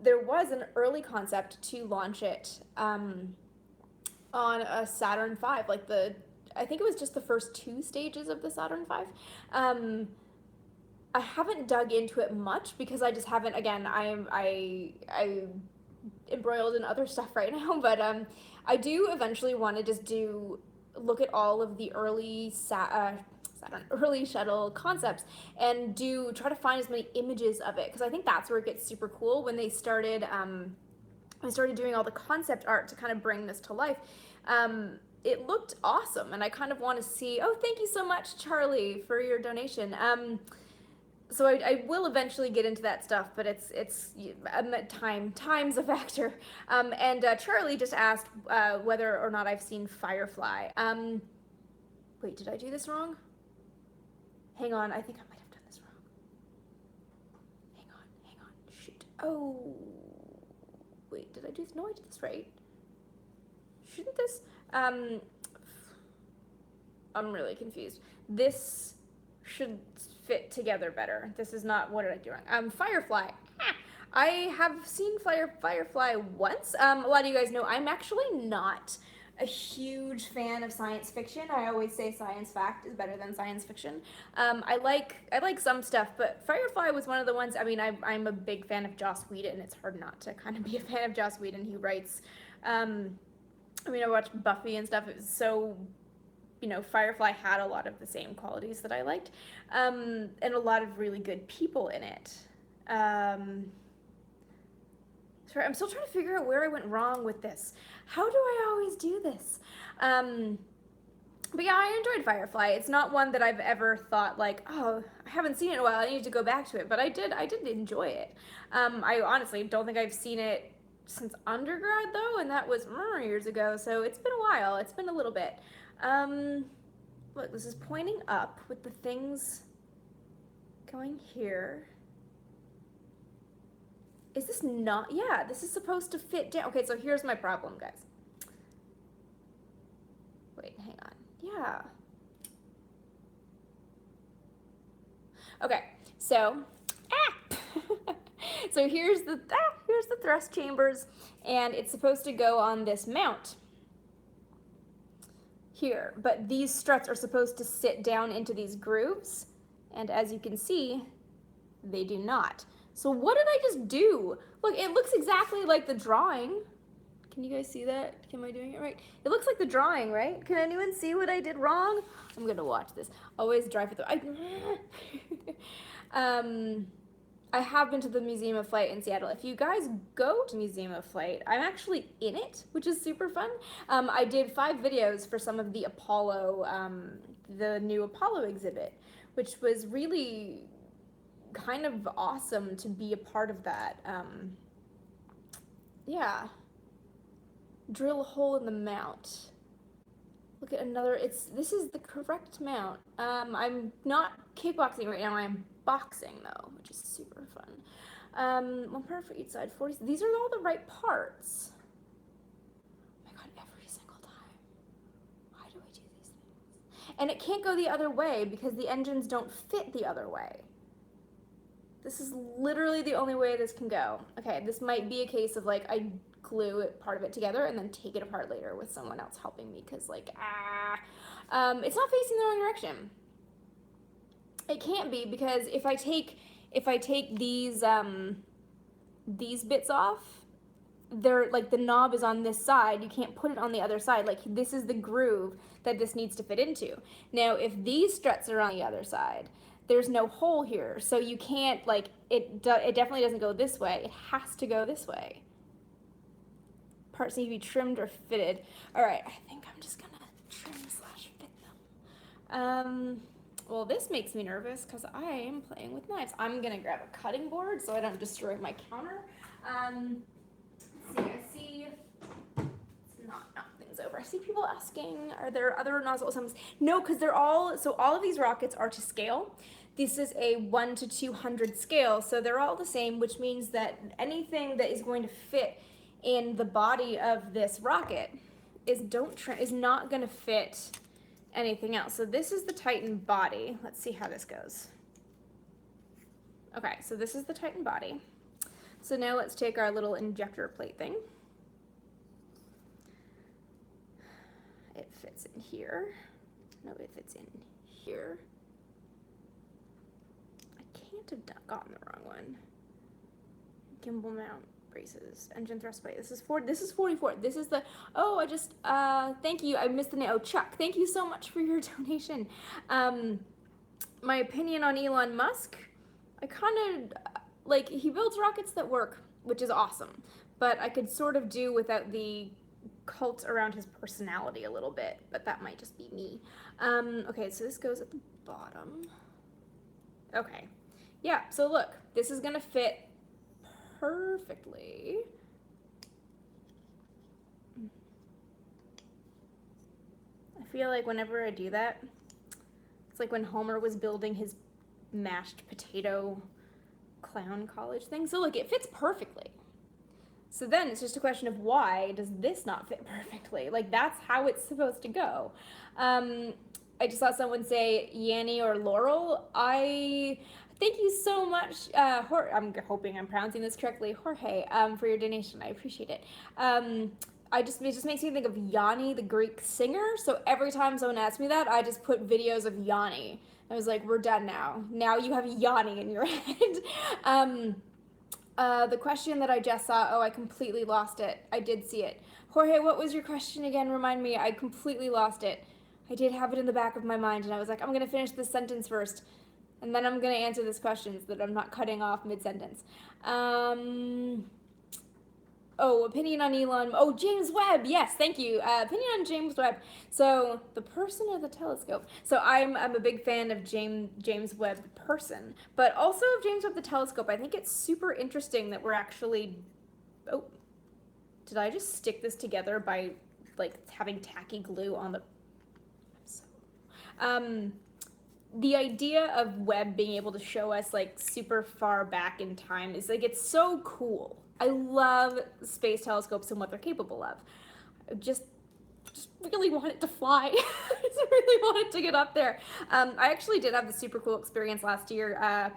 There was an early concept to launch it on a Saturn V, like I think it was just the first 2 stages of the Saturn V. I haven't dug into it much because I just haven't, again, I'm embroiled in other stuff right now, but I do eventually want to just look at all of the early early shuttle concepts and try to find as many images of it, because I think that's where it gets super cool when they started doing all the concept art to kind of bring this to life. It looked awesome, and I kind of want to see. Oh, thank you so much, Charlie, for your donation. So I will eventually get into that stuff, but time's a factor. And Charlie just asked whether or not I've seen Firefly. Wait, did I do this wrong? Hang on, I think I might have done this wrong. Hang on, shoot. Oh, wait, did I do this? No, I did this right. Shouldn't this, I'm really confused. This should fit together better. This is not, what did I do wrong? Firefly. I have seen Firefly once. A lot of you guys know I'm actually not a huge fan of science fiction. I always say science fact is better than science fiction. I like some stuff, but Firefly was one of the ones. I mean, I'm a big fan of Joss Whedon. It's hard not to kind of be a fan of Joss Whedon. He writes, I mean, I watched Buffy and stuff. It was so, Firefly had a lot of the same qualities that I liked, and a lot of really good people in it. Sorry, I'm still trying to figure out where I went wrong with this. How do I always do this? But yeah, I enjoyed Firefly. It's not one that I've ever thought like, oh, I haven't seen it in a while, I need to go back to it. But I did enjoy it. I honestly don't think I've seen it since undergrad though, and that was years ago. So it's been a while. It's been a little bit. Look, this is pointing up with the things going here. Is this not? Yeah, this is supposed to fit down. Okay, so here's my problem, guys. Wait, hang on. Yeah. Okay, so so here's the thrust chambers, and it's supposed to go on this mount here, but these struts are supposed to sit down into these grooves, and as you can see, they do not. So what did I just do? Look, it looks exactly like the drawing. Can you guys see that? Am I doing it right? It looks like the drawing, right? Can anyone see what I did wrong? I'm gonna watch this. Always drive it through. I have been to the Museum of Flight in Seattle. If you guys go to Museum of Flight, I'm actually in it, which is super fun. I did 5 videos for some of the Apollo, the new Apollo exhibit, which was really kind of awesome to be a part of that. Yeah. Drill a hole in the mount. Look at another, this is the correct mount. I'm not kickboxing right now, I'm boxing though, which is super fun. 1 part for each side, 40, these are all the right parts. Oh my god, every single time. Why do I do these things? And it can't go the other way because the engines don't fit the other way. This is literally the only way this can go. Okay, this might be a case of like, I glue part of it together and then take it apart later with someone else helping me, because like, it's not facing the wrong direction. It can't be, because if I take these bits off, they're like, the knob is on this side, you can't put it on the other side. Like, this is the groove that this needs to fit into. Now, if these struts are on the other side, there's no hole here, so you can't, like, it definitely doesn't go this way. It has to go this way. Parts need to be trimmed or fitted. All right, I think I'm just gonna trim/fit them. Well, this makes me nervous because I am playing with knives. I'm gonna grab a cutting board so I don't destroy my counter. Let's see, I see, it's not things over. I see people asking, are there other nozzle assemblies? No, because all of these rockets are to scale. This is a 1 to 200 scale, so they're all the same, which means that anything that is going to fit in the body of this rocket is not going to fit anything else. So this is the Titan body. Let's see how this goes. Okay, so this is the Titan body. So now let's take our little injector plate thing. It fits in here. No, it fits in here. I can't have gotten the wrong one. Gimbal mount. braces, engine thrust plate. This is 44. This is the, oh, I just, thank you. I missed the name. Oh, Chuck, thank you so much for your donation. My opinion on Elon Musk, I kind of, like, he builds rockets that work, which is awesome, but I could sort of do without the cult around his personality a little bit, but that might just be me. Okay, so this goes at the bottom. Okay, yeah, so look, this is gonna fit perfectly. I feel like whenever I do that, it's like when Homer was building his mashed potato clown college thing. So look, it fits perfectly. So then it's just a question of why does this not fit perfectly? Like, that's how it's supposed to go. I just saw someone say Yanni or Laurel. Thank you so much, I'm hoping I'm pronouncing this correctly, Jorge, for your donation. I appreciate it. It just makes me think of Yanni, the Greek singer. So every time someone asks me that, I just put videos of Yanni. I was like, we're done now. Now you have Yanni in your head. The question that I just saw, oh, I completely lost it. I did see it. Jorge, what was your question again? Remind me. I completely lost it. I did have it in the back of my mind, and I was like, I'm going to finish this sentence first, and then I'm going to answer this question so that I'm not cutting off mid-sentence. Oh, opinion on Elon. Oh, James Webb. Yes, thank you. Opinion on James Webb. So the person or the telescope. So I'm a big fan of James Webb the person, but also of James Webb the telescope. I think it's super interesting that we're actually. Oh, did I just stick this together by like having tacky glue on the? The idea of Webb being able to show us like super far back in time is like, it's so cool. I love space telescopes and what they're capable of. I just really want it to fly. I just really want it to get up there. I actually did have the super cool experience last year.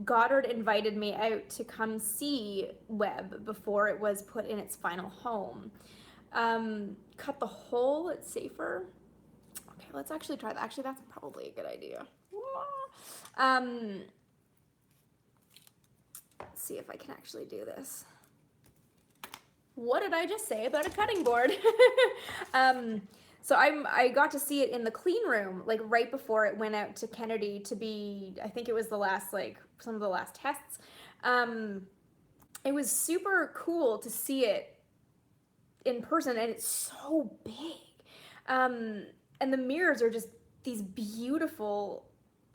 Goddard invited me out to come see Webb before it was put in its final home. Cut the hole, it's safer. Okay, let's actually try that. Actually, that's probably a good idea. Let's see if I can actually do this. What did I just say about a cutting board? So I got to see it in the clean room, like right before it went out to Kennedy to be, I think it was the last, like some of the last tests. It was super cool to see it in person, and it's so big. And the mirrors are just these beautiful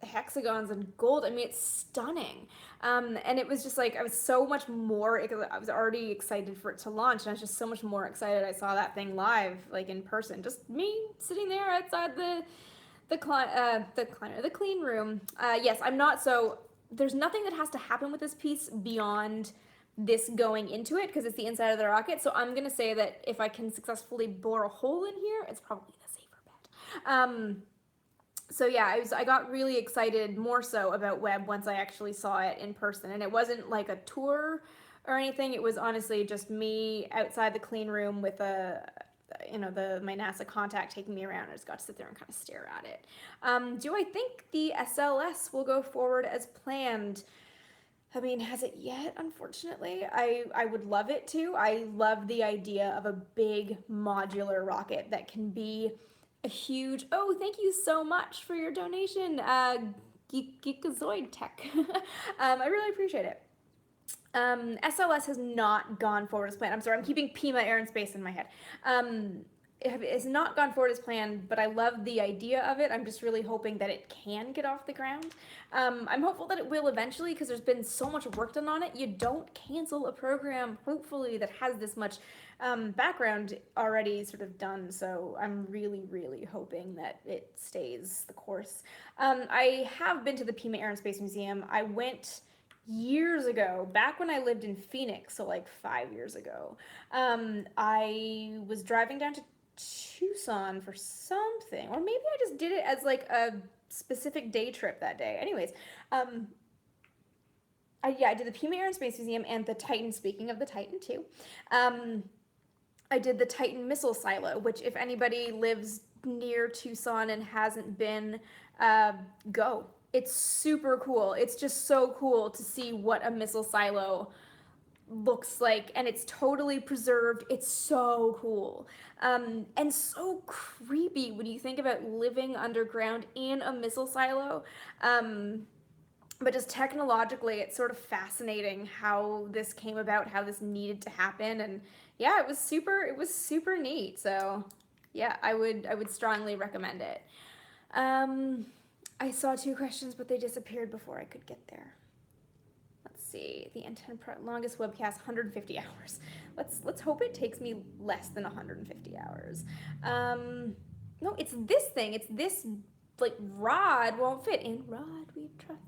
hexagons and gold. I mean, it's stunning. And it was just like, I was so much more, I was already excited for it to launch, and I was just so much more excited I saw that thing live, like in person. Just me sitting there outside the clean room. Yes, I'm not, so there's nothing that has to happen with this piece beyond this going into it, because it's the inside of the rocket. So I'm gonna say that if I can successfully bore a hole in here, it's probably the safer bet. So yeah, I got really excited more so about Webb once I actually saw it in person, and it wasn't like a tour or anything. It was honestly just me outside the clean room with my NASA contact taking me around. I just got to sit there and kind of stare at it. Do I think the SLS will go forward as planned? I mean, has it yet? Unfortunately, I would love it to. I love the idea of a big modular rocket that can be a huge, oh, thank you so much for your donation, Geekazoid Tech. I really appreciate it. SLS has not gone forward as planned. I'm sorry, I'm keeping Pima Air and Space in my head. It's not gone forward as planned, but I love the idea of it. I'm just really hoping that it can get off the ground. I'm hopeful that it will eventually, because there's been so much work done on it. You don't cancel a program, hopefully, that has this much background already sort of done. So I'm really, really hoping that it stays the course. I have been to the Pima Air and Space Museum. I went years ago, back when I lived in Phoenix, so like 5 years ago. I was driving down to Tucson for something, or maybe I just did it as like a specific day trip that day. Anyways, I did the Pima Air and Space Museum and the Titan. Speaking of the Titan too, I did the Titan missile silo, which if anybody lives near Tucson and hasn't been, go. It's super cool. It's just so cool to see what a missile silo looks like, and it's totally preserved. It's so cool. And so creepy when you think about living underground in a missile silo. But just technologically, it's sort of fascinating how this came about, how this needed to happen, and yeah, it was super neat. So yeah, I would strongly recommend it. Um, I saw two questions, but they disappeared before I could get there. Let's see. The longest webcast 150 hours. Let's hope it takes me less than 150 hours. No, it's this thing. It's this like rod won't fit. In rod we trust.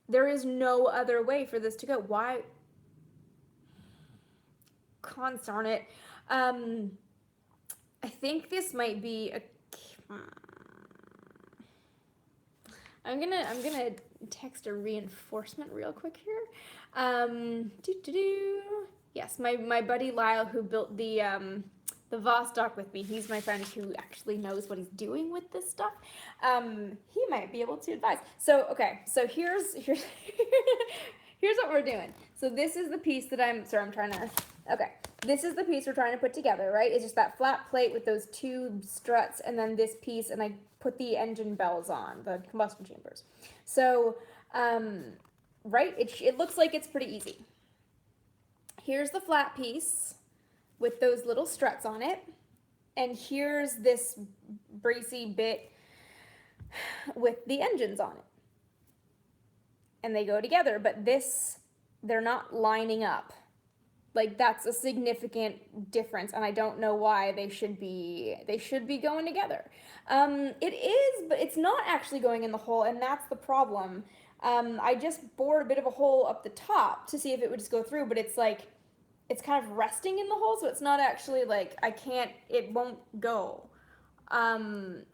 There is no other way for this to go. Why? Darn it. I think this might be a. I'm gonna text a reinforcement real quick here. Yes, my buddy Lyle, who built the Vostok with me, he's my friend who actually knows what he's doing with this stuff. He might be able to advise. So okay, so here's here's what we're doing. So this is the piece that I'm trying to. Okay, this is the piece we're trying to put together, right? It's just that flat plate with those two struts, and then this piece, and I put the engine bells on, the combustion chambers. So, right, it looks like it's pretty easy. Here's the flat piece with those little struts on it, and here's this bracy bit with the engines on it. And they go together, but they're not lining up. Like, that's a significant difference, and I don't know why they should be going together. It is, but it's not actually going in the hole, and that's the problem. I just bored a bit of a hole up the top to see if it would just go through, but it's like, it's kind of resting in the hole, so it's not actually like, it won't go.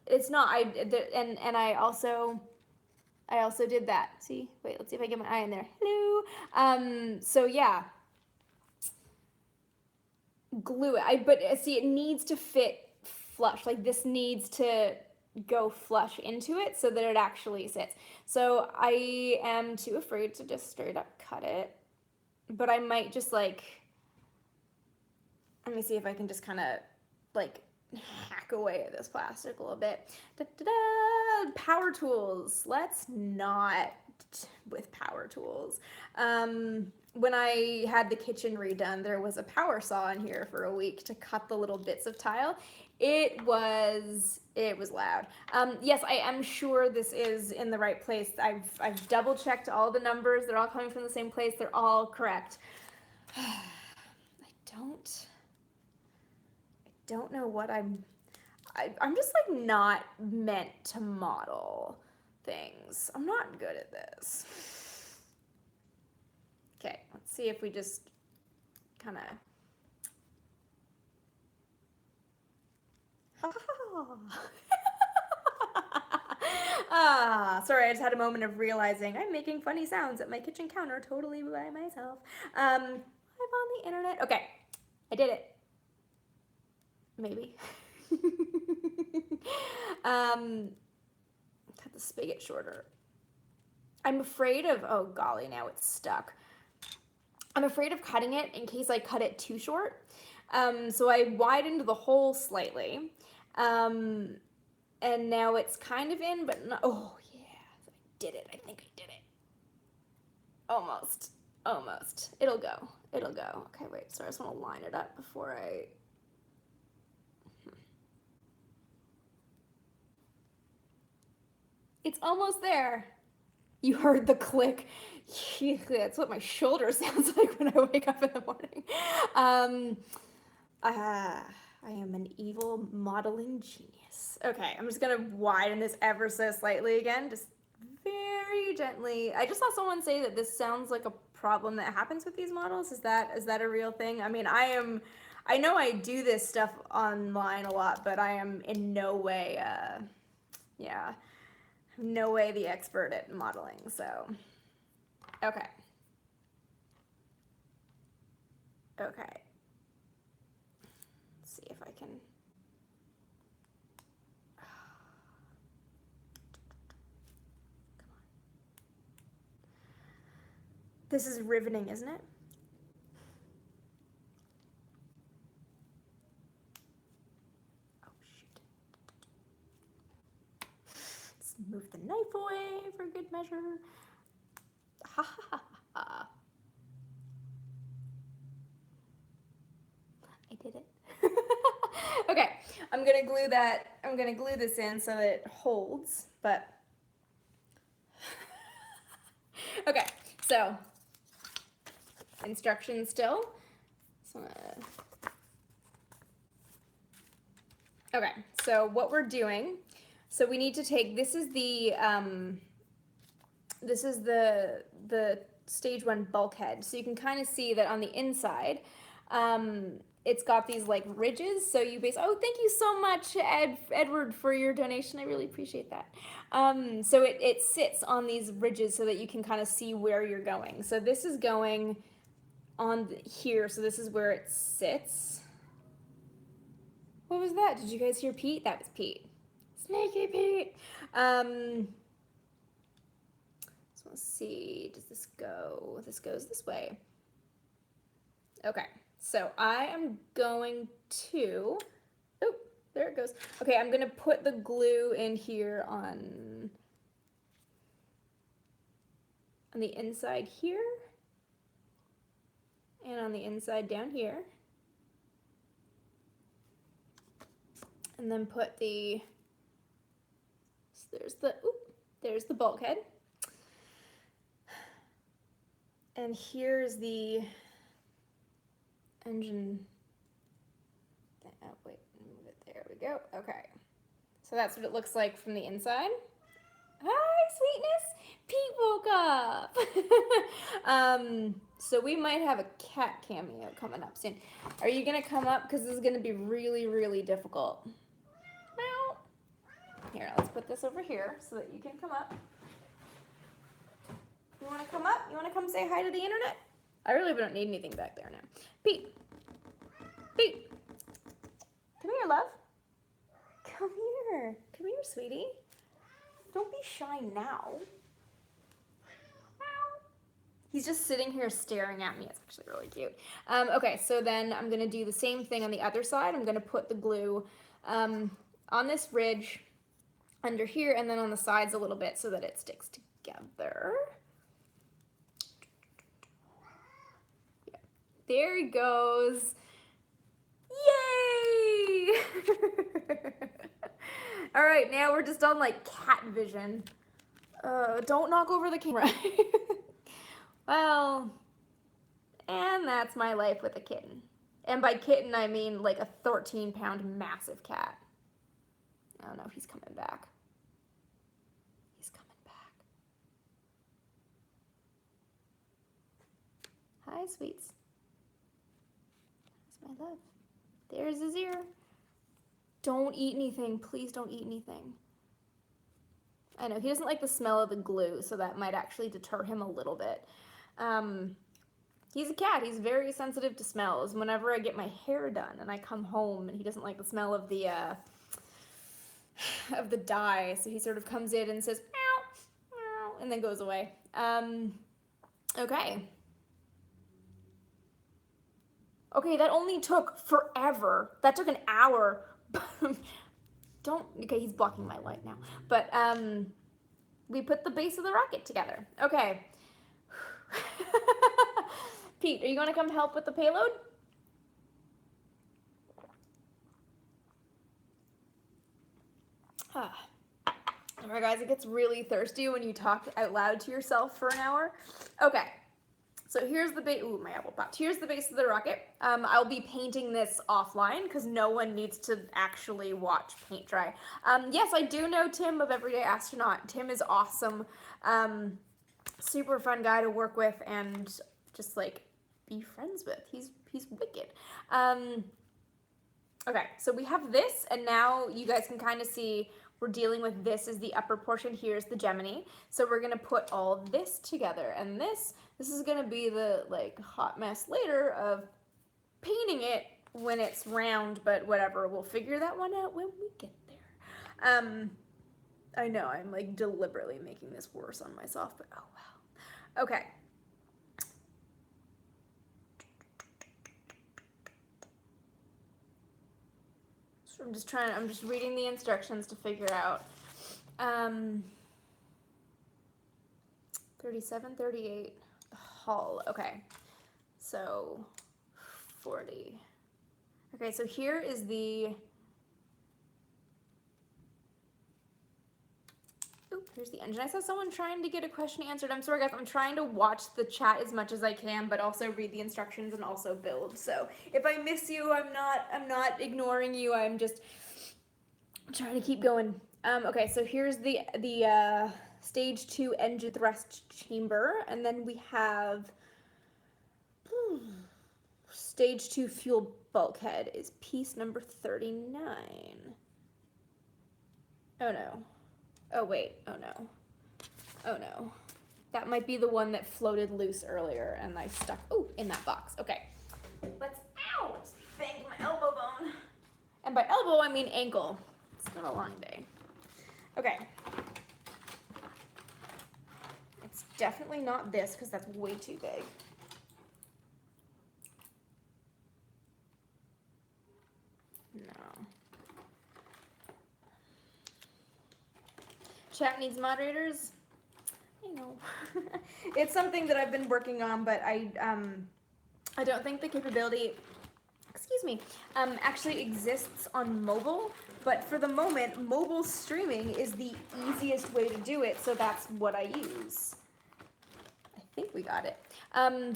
It's not, and I also did that. See, wait, let's see if I get my eye in there. Hello. So yeah. Glue it. But see, it needs to fit flush. Like, this needs to go flush into it so that it actually sits. So I am too afraid to just straight up cut it, but I might just like, let me see if I can just kind of like hack away at this plastic a little bit. Power tools. Let's not with power tools. When I had the kitchen redone, there was a power saw in here for a week to cut the little bits of tile. It was loud. Yes, I am sure this is in the right place. I've double checked all the numbers. They're all coming from the same place. They're all correct. I don't know what I'm just like not meant to model things. I'm not good at this. Okay, let's see if we just kind of. Sorry, I just had a moment of realizing I'm making funny sounds at my kitchen counter totally by myself. I'm on the internet. Okay, I did it. Maybe. Cut the spigot shorter. I'm afraid of, oh golly, now it's stuck. I'm afraid of cutting it in case I cut it too short. So I widened the hole slightly. And now it's kind of in, but not, oh yeah, I did it. I think I did it. Almost. It'll go. Okay, wait, so I just want to line it up before I. It's almost there. You heard the click. That's what my shoulder sounds like when I wake up in the morning. I am an evil modeling genius. Okay, I'm just gonna widen this ever so slightly again, just very gently. I just saw someone say that this sounds like a problem that happens with these models. Is that a real thing? I mean, I know I do this stuff online a lot, but I am in no way, no way the expert at modeling, so. Okay. Let's see if I can. This is riveting, isn't it? Oh, shoot. Let's move the knife away for good measure. Ha ha ha ha. I did it. Okay, I'm gonna glue this in so that it holds, but okay, so instructions still. Okay, so what we're doing, so we need to take, this is the stage 1 bulkhead. So you can kind of see that on the inside, it's got these like ridges. So you oh, thank you so much, Edward, for your donation. I really appreciate that. So it sits on these ridges so that you can kind of see where you're going. So this is going on here. So this is where it sits. What was that? Did you guys hear Pete? That was Pete. Snaky Pete. So let's see, does this go? This goes this way. Okay, so I am going to, oh, there it goes. Okay, I'm gonna put the glue in here on the inside here, and on the inside down here. And then put the, so there's the bulkhead. And here's the engine. Oh, wait, move it. There we go. Okay. So that's what it looks like from the inside. Hi, sweetness. Pete woke up. So we might have a cat cameo coming up soon. Are you going to come up? Because this is going to be really, really difficult. Meow. Here, let's put this over here so that you can come up. You want to come up? You want to come say hi to the internet? I really don't need anything back there now. Pete. Pete. Come here, love. Come here. Come here, sweetie. Don't be shy now. He's just sitting here staring at me. It's actually really cute. Okay, so then I'm going to do the same thing on the other side. I'm going to put the glue on this ridge under here and then on the sides a little bit so that it sticks together. Yeah. There he goes. Yay! All right, now we're just on like cat vision. Don't knock over the camera. Well, and that's my life with a kitten. And by kitten, I mean like a 13-pound massive cat. I don't know if he's coming back. He's coming back. Hi, sweets. That's my love. There's his ear. Don't eat anything. Please don't eat anything. I know, he doesn't like the smell of the glue, so that might actually deter him a little bit. He's a cat. He's very sensitive to smells. Whenever I get my hair done and I come home and he doesn't like the smell of the dye, so he sort of comes in and says meow, meow, and then goes away. Okay. Okay, that only took forever. That took an hour. Okay, he's blocking my light now. But we put the base of the rocket together. Okay. Pete, are you gonna come help with the payload? All right, guys, it gets really thirsty when you talk out loud to yourself for an hour. Okay. So here's the base. Ooh, my apple popped. Here's the base of the rocket. I'll be painting this offline because no one needs to actually watch paint dry. Yes, I do know Tim of Everyday Astronaut. Tim is awesome. Super fun guy to work with and just like be friends with. He's wicked. Okay, so we have this, and now you guys can kind of see we're dealing with this as the upper portion. Here's the Gemini. So we're gonna put all this together, and this is gonna be the like hot mess later of painting it when it's round, but whatever, we'll figure that one out when we get there. I know I'm like deliberately making this worse on myself, but oh wow. Okay, I'm just reading the instructions to figure out. 37, 38, hull, okay. So 40. Okay, so here is here's the engine. I saw someone trying to get a question answered. I'm sorry guys, I'm trying to watch the chat as much as I can, but also read the instructions and also build. So if I miss you, I'm not ignoring you. I'm just trying to keep going. Okay, so here's the stage 2 engine thrust chamber, and then we have stage 2 fuel bulkhead is piece number 39. Oh no. Oh wait, oh no. Oh no. That might be the one that floated loose earlier and I stuck, in that box. Okay. Let's, ow! Banged my elbow bone. And by elbow, I mean ankle. It's been a long day. Okay. It's definitely not this because that's way too big. No. Chat needs moderators. I know. It's something that I've been working on, but I don't think the capability, excuse me, actually exists on mobile. But for the moment, mobile streaming is the easiest way to do it, so that's what I use. I think we got it.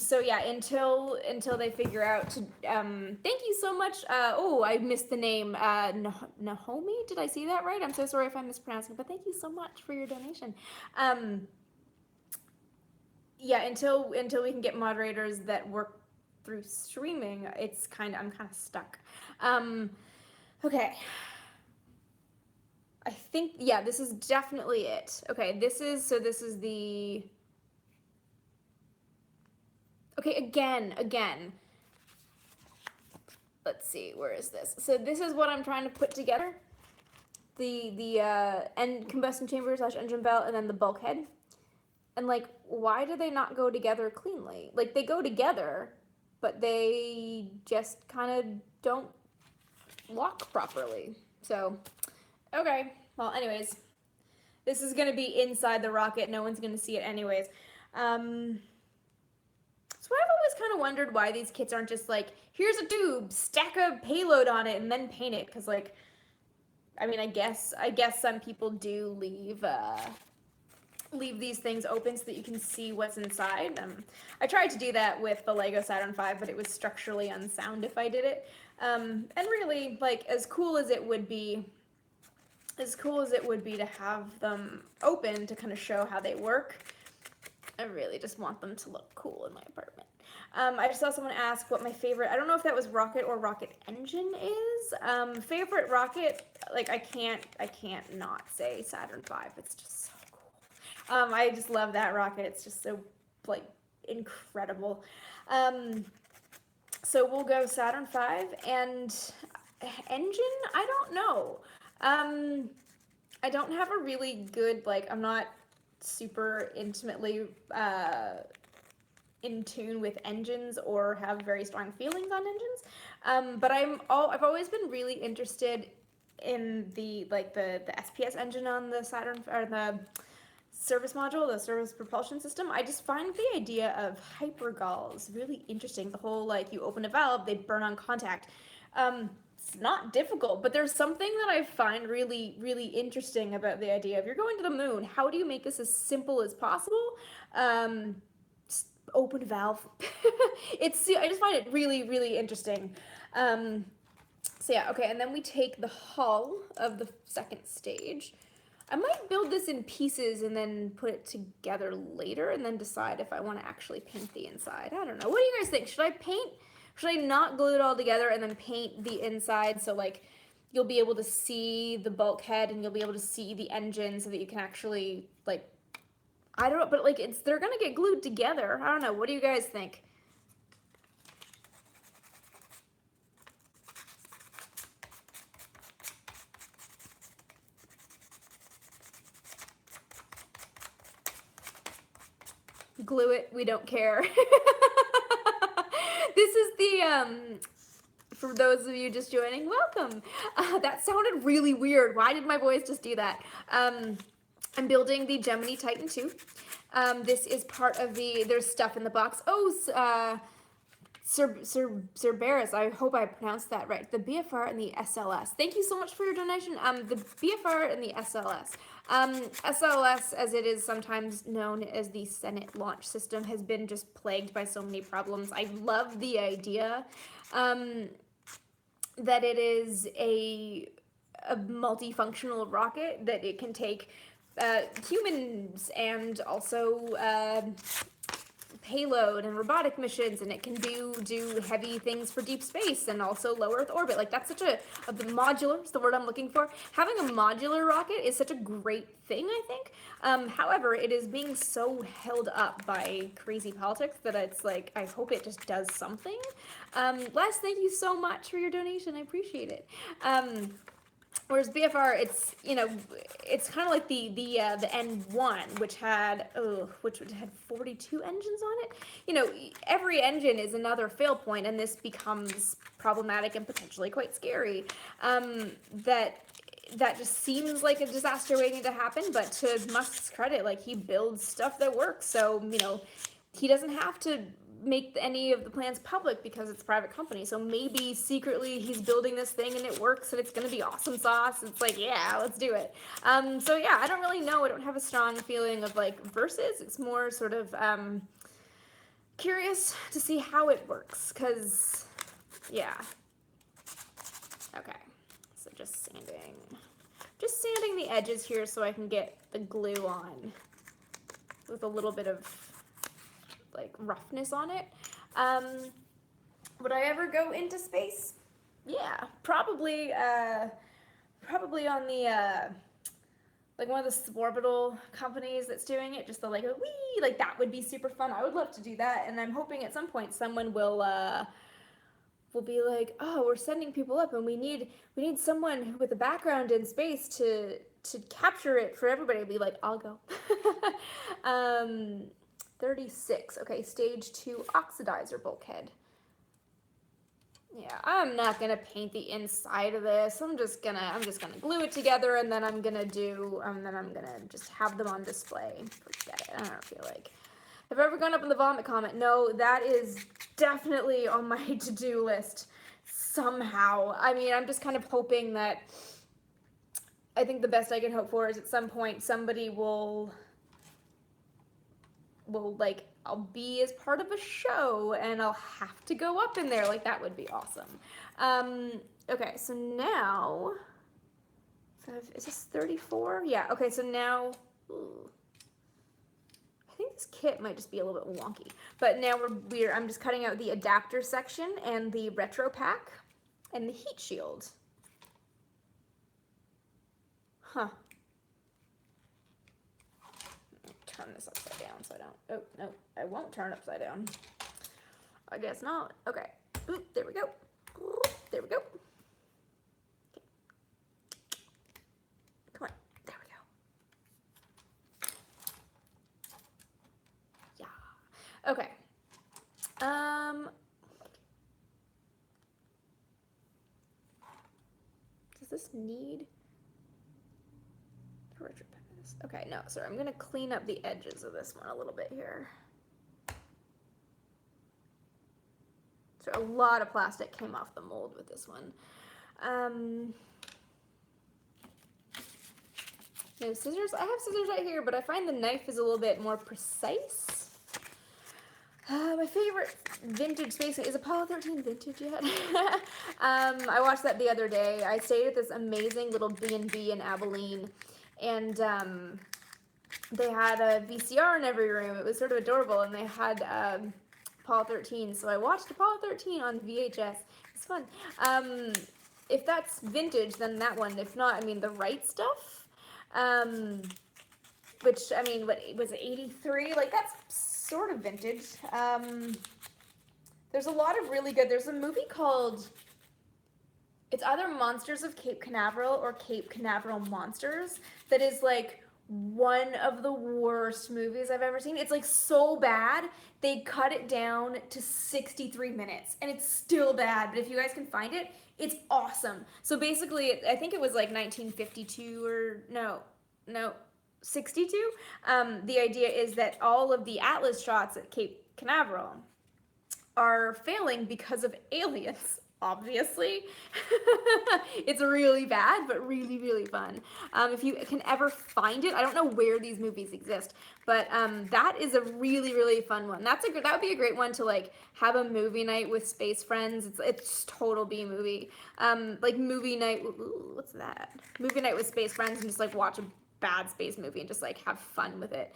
So yeah, until they figure out to, thank you so much. I missed the name, Nahomi, did I see that right? I'm so sorry if I'm mispronouncing, but thank you so much for your donation. Yeah, until we can get moderators that work through streaming, I'm kind of stuck. Okay. I think, yeah, this is definitely it. Okay, this is the, okay, again. Let's see, where is this? So this is what I'm trying to put together. The end combustion chamber / engine belt, and then the bulkhead. And like, why do they not go together cleanly? Like, they go together, but they just kind of don't lock properly. So, okay. Well, anyways, this is going to be inside the rocket. No one's going to see it anyways. So I've always kind of wondered why these kits aren't just like, here's a tube, stack a payload on it, and then paint it. Because, like, I mean, I guess some people do leave these things open so that you can see what's inside. I tried to do that with the Lego Saturn V, but it was structurally unsound if I did it. And really, like, as cool as it would be to have them open to kind of show how they work, I really just want them to look cool in my apartment. I just saw someone ask what my favorite, I don't know if that was rocket or rocket engine is. Favorite rocket, like, I can't not say Saturn V. It's just so cool. I just love that rocket. It's just so, like, incredible. So we'll go Saturn V, and engine, I don't know. I don't have a really good, like, I'm not super intimately in tune with engines or have very strong feelings on engines. But I've always been really interested in the SPS engine on the Saturn, or the service module, the service propulsion system. I just find the idea of hypergulls really interesting. The whole, like, you open a valve, they burn on contact. It's not difficult, but there's something that I find really, really interesting about the idea of, you're going to the moon, how do you make this as simple as possible? Just open a valve. I just find it really, really interesting. So yeah, okay, and then we take the hull of the second stage. I might build this in pieces and then put it together later and then decide if I want to actually paint the inside. I don't know. What do you guys think? Should I not glue it all together and then paint the inside so, like, you'll be able to see the bulkhead and you'll be able to see the engine so that you can actually, like, I don't know, but, like, they're gonna get glued together. I don't know. What do you guys think? Glue it, we don't care. This is the, For those of you just joining, welcome. That sounded really weird. Why did my voice just do that? I'm building the Gemini Titan 2. This is part of there's stuff in the box. Oh, Cerberus, I hope I pronounced that right. The BFR and the SLS. Thank you so much for your donation. The BFR and the SLS. SLS, as it is sometimes known as the Senate Launch System, has been just plagued by so many problems. I love the idea that it is a multifunctional rocket, that it can take humans and also payload and robotic missions, and it can do heavy things for deep space and also low Earth orbit. Like, that's such a modular is the word I'm looking for. Having a modular rocket is such a great thing, I think. However, it is being so held up by crazy politics that it's like, I hope it just does something. Les, thank you so much for your donation. I appreciate it. Whereas BFR, it's, you know, it's kind of like the N1, which had 42 engines on it. You know, every engine is another fail point, and this becomes problematic and potentially quite scary. That just seems like a disaster waiting to happen, but to Musk's credit, like, he builds stuff that works, so, you know, he doesn't have to make any of the plans public because it's a private company. So maybe secretly he's building this thing and it works and it's gonna be awesome sauce. It's like, yeah, let's do it. So yeah, I don't really know. I don't have a strong feeling of like versus. It's more sort of curious to see how it works, because yeah. Okay, so just sanding the edges here so I can get the glue on with a little bit of like roughness on it. Would I ever go into space? Yeah, probably on the like one of the suborbital companies that's doing it, just the like wee, like that would be super fun. I would love to do that, and I'm hoping at some point someone will be like, oh, we're sending people up, and we need someone with a background in space to capture it for everybody. I'd be like, I'll go. 36. Okay, stage 2 oxidizer bulkhead. Yeah, I'm not gonna paint the inside of this. I'm just gonna glue it together, and then I'm gonna just have them on display. Forget it. I don't feel like. Have I ever gone up in the vomit comment? No, that is definitely on my to-do list somehow. I mean, I'm just kind of hoping that. I think the best I can hope for is at some point somebody will like, I'll be as part of a show and I'll have to go up in there. Like, that would be awesome. Okay, so now, is this 34? Yeah, okay, so now, I think this kit might just be a little bit wonky, but now I'm just cutting out the adapter section and the retro pack and the heat shield. Huh. Turn this upside down so I don't. Oh, no, I won't turn it upside down. I guess not. Okay. Oop, there we go. There we go. Okay. Come on. There we go. Yeah. Okay. Does this need a retro pack? Okay, no, sorry, I'm gonna clean up the edges of this one a little bit here. So a lot of plastic came off the mold with this one. No scissors. I have scissors right here, but I find the knife is a little bit more precise. My favorite vintage space, is Apollo 13 vintage yet? I watched that the other day. I stayed at this amazing little B&B in Abilene, and they had a VCR in every room. It was sort of adorable, and they had Apollo 13, so I watched Apollo 13 on VHS. It's fun. If that's vintage, then that one. If not, I mean, the right stuff, which, I mean, what was it, 83? Like, that's sort of vintage. There's a lot of really good, there's a movie called, it's either Monsters of Cape Canaveral or Cape Canaveral Monsters, that is like one of the worst movies I've ever seen. It's like so bad, they cut it down to 63 minutes and it's still bad. But if you guys can find it, it's awesome. So basically, I think it was like 1952 or no, 62. The idea is that all of the Atlas shots at Cape Canaveral are failing because of aliens, obviously. It's really bad, but really, really fun. If you can ever find it, I don't know where these movies exist, but that is a really, really fun one. That would be a great one to like have a movie night with space friends. It's total B movie. Like movie night. Ooh, what's that? Movie night with space friends and just like watch a bad space movie and just like have fun with it.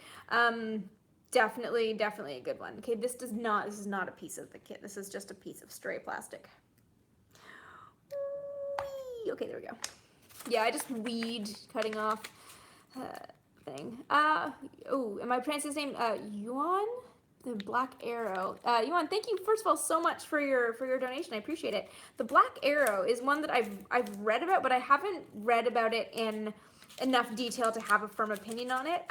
Definitely a good one. Okay, this is not a piece of the kit. This is just a piece of stray plastic. Whee! Okay, there we go. Yeah, I just weed cutting off thing. Oh, am I pronouncing his name? Yuan? The Black Arrow. Yuan, thank you first of all so much for your donation. I appreciate it. The Black Arrow is one that I've read about, but I haven't read about it in enough detail to have a firm opinion on it.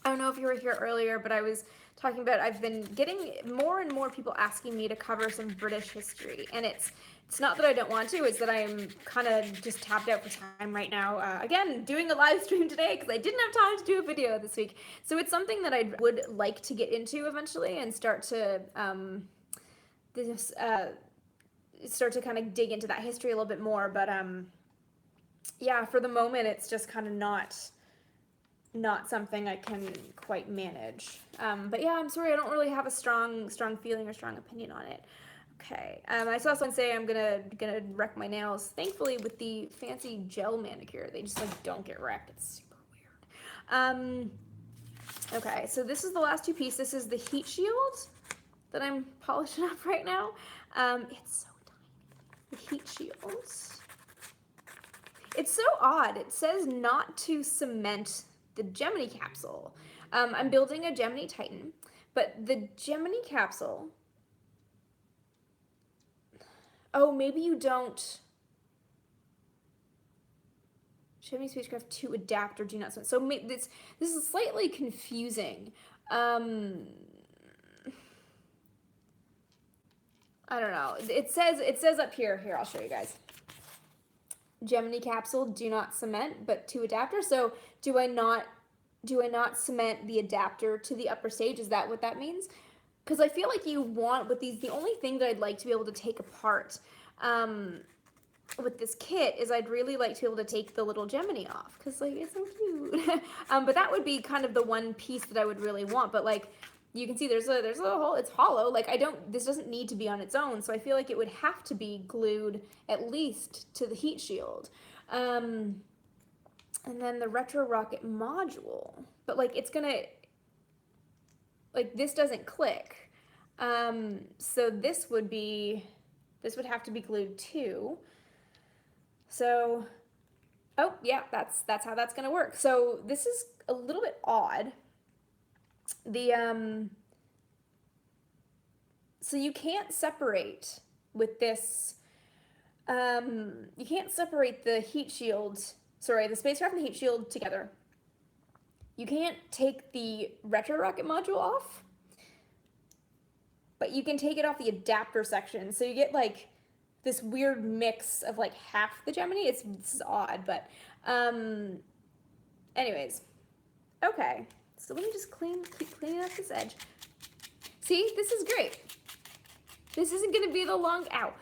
I don't know if you were here earlier, but I was talking about I've been getting more and more people asking me to cover some British history, and it's not that I don't want to, it's that I'm kind of just tapped out for time right now. Again, doing a live stream today because I didn't have time to do a video this week. So it's something that I would like to get into eventually and start to start to kind of dig into that history a little bit more. But yeah, for the moment, it's just kind of not something I can quite manage. But yeah, I'm sorry, I don't really have a strong feeling or strong opinion on it. Okay, I saw someone say I'm gonna wreck my nails. Thankfully, with the fancy gel manicure, they just like don't get wrecked. It's super weird. Okay, so this is the last two pieces. This is the heat shield that I'm polishing up right now. It's so tiny. The heat shields. It's so odd. It says not to cement the Gemini capsule. I'm building a Gemini Titan, but the Gemini capsule. Oh, maybe you don't. Gemini spacecraft to adapt or do not cement. So this is slightly confusing. I don't know. It says up here. Here, I'll show you guys. Gemini capsule, do not cement, but to adapter. So do I not cement the adapter to the upper stage? Is that what that means? Because I feel like you want with these, the only thing that I'd like to be able to take apart with this kit is I'd really like to be able to take the little Gemini off because like it's so cute. But that would be kind of the one piece that I would really want. But like you can see there's a hole, it's hollow. Like this doesn't need to be on its own. So I feel like it would have to be glued at least to the heat shield. And then the retro rocket module, but like it's gonna, like this doesn't click. So this would have to be glued too. So, oh yeah, that's how that's gonna work. So this is a little bit odd. So you can't separate with this, you can't separate the heat shield, sorry, the spacecraft and the heat shield together. You can't take the retro rocket module off, but you can take it off the adapter section. So you get like this weird mix of like half the Gemini. This is odd, but anyways, okay. So let me just keep cleaning up this edge. See, this is great. This isn't gonna be the long, ow.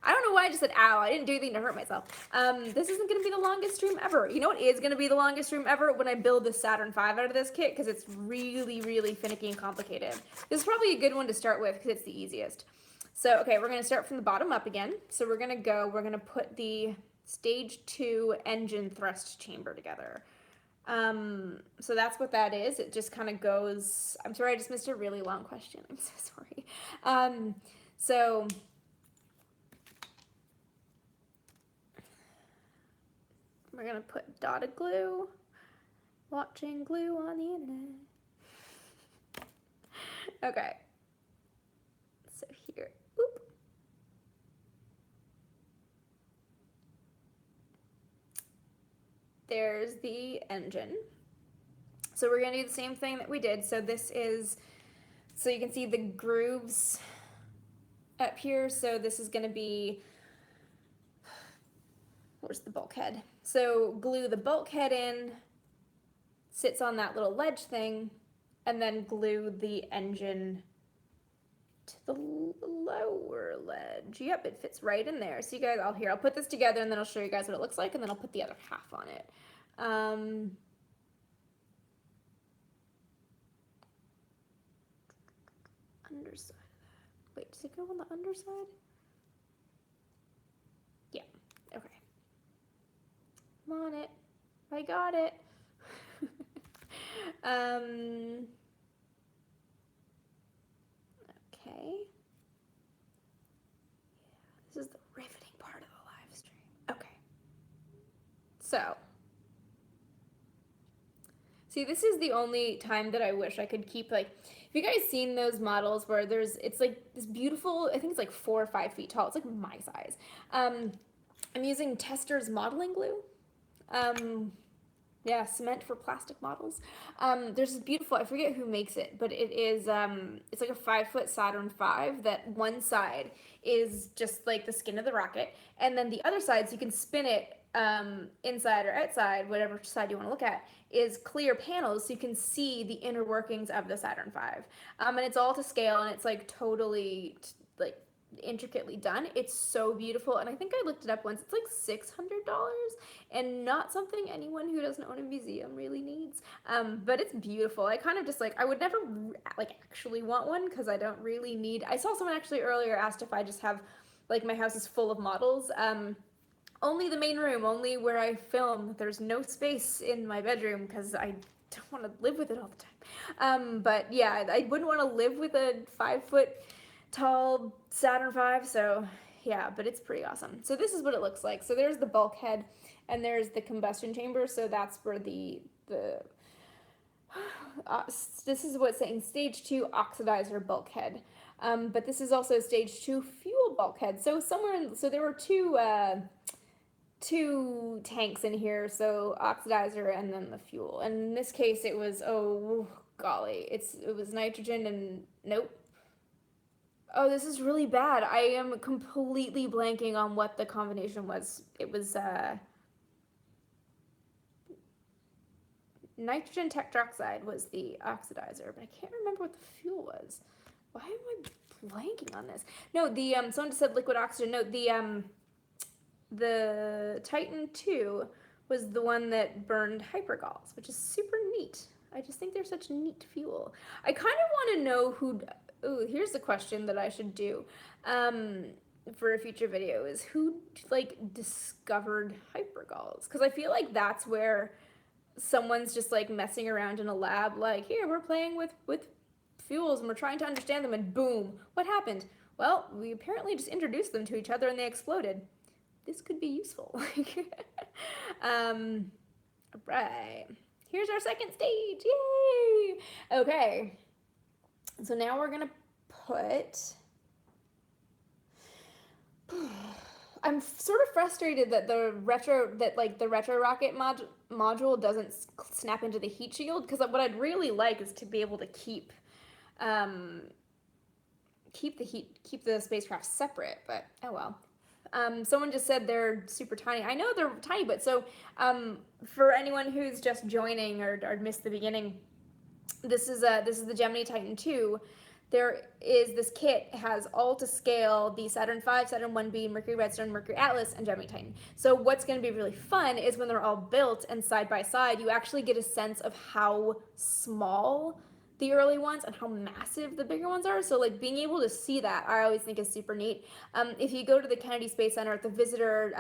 I don't know why I just said ow. I didn't do anything to hurt myself. This isn't gonna be the longest stream ever. You know what is gonna be the longest stream ever? When I build the Saturn V out of this kit, because it's really, really finicky and complicated. This is probably a good one to start with because it's the easiest. So, okay, we're gonna start from the bottom up again. So we're gonna put the stage 2 engine thrust chamber together. So that's what that is. It just kind of goes, I'm sorry, I just missed a really long question. I'm so sorry. So we're going to put dotted glue, watching glue on the internet. Okay. So here, oop. there's the engine. So we're gonna do the same thing that we did. So this is, so you can see the grooves up here. So this is gonna be, where's the bulkhead? So glue the bulkhead in, sits on that little ledge thing, and then glue the engine to the lower ledge. Yep, it fits right in there. So you guys, I'll put this together and then I'll show you guys what it looks like, and then I'll put the other half on it. Underside of that. Wait, does it go on the underside? Yeah, okay. Come on it. I got it. Okay. This is the riveting part of the live stream. Okay. So, see, this is the only time that I wish I could keep, like, have you guys seen those models where it's like this beautiful, I think it's like 4 or 5 feet tall. It's like my size. I'm using Testor's modeling glue. Yeah, cement for plastic models. There's this beautiful, I forget who makes it, but it is, it's like a 5-foot Saturn V that one side is just like the skin of the rocket, and then the other side, so you can spin it inside or outside, whatever side you want to look at, is clear panels so you can see the inner workings of the Saturn V. And it's all to scale, and it's like totally like intricately done. It's so beautiful, and I think I looked it up once. It's like $600, and not something anyone who doesn't own a museum really needs. But it's beautiful. I kind of just like, I would never like actually want one because I don't really need. I saw someone actually earlier asked if I just have, like, my house is full of models. Only the main room, only where I film. There's no space in my bedroom because I don't want to live with it all the time. But yeah, I wouldn't want to live with a 5-foot tall Saturn V, so yeah, but it's pretty awesome. So this is what it looks like. So there's the bulkhead, and there's the combustion chamber, so that's where the this is what's saying stage 2 oxidizer bulkhead. But this is also stage 2 fuel bulkhead. So so there were two tanks in here, so oxidizer and then the fuel. And in this case, it was, oh golly, it was nitrogen and nope. Oh, this is really bad. I am completely blanking on what the combination was. It was nitrogen tetroxide was the oxidizer, but I can't remember what the fuel was. Why am I blanking on this? No, someone just said liquid oxygen. No, the Titan 2 was the one that burned hypergols, which is super neat. I just think they're such neat fuel. I kind of want to know who. Ooh, here's the question that I should do for a future video: is who like discovered hypergols? Because I feel like that's where someone's just like messing around in a lab, like, here, we're playing with fuels and we're trying to understand them, and boom, what happened? Well, we apparently just introduced them to each other and they exploded. This could be useful. Right. Here's our second stage. Yay! Okay. So now we're gonna put. I'm sort of frustrated that the retro rocket module doesn't snap into the heat shield, because what I'd really like is to be able to keep the spacecraft separate, but oh well. Someone just said they're super tiny. I know they're tiny, but so for anyone who's just joining or missed the beginning, this is the Gemini Titan 2. There is this kit, has all to scale the Saturn V, Saturn 1B, Mercury Redstone, Mercury Atlas, and Gemini Titan. So what's going to be really fun is when they're all built and side by side, you actually get a sense of how small the early ones and how massive the bigger ones are. So like being able to see that, I always think is super neat. If you go to the Kennedy Space Center at the visitor,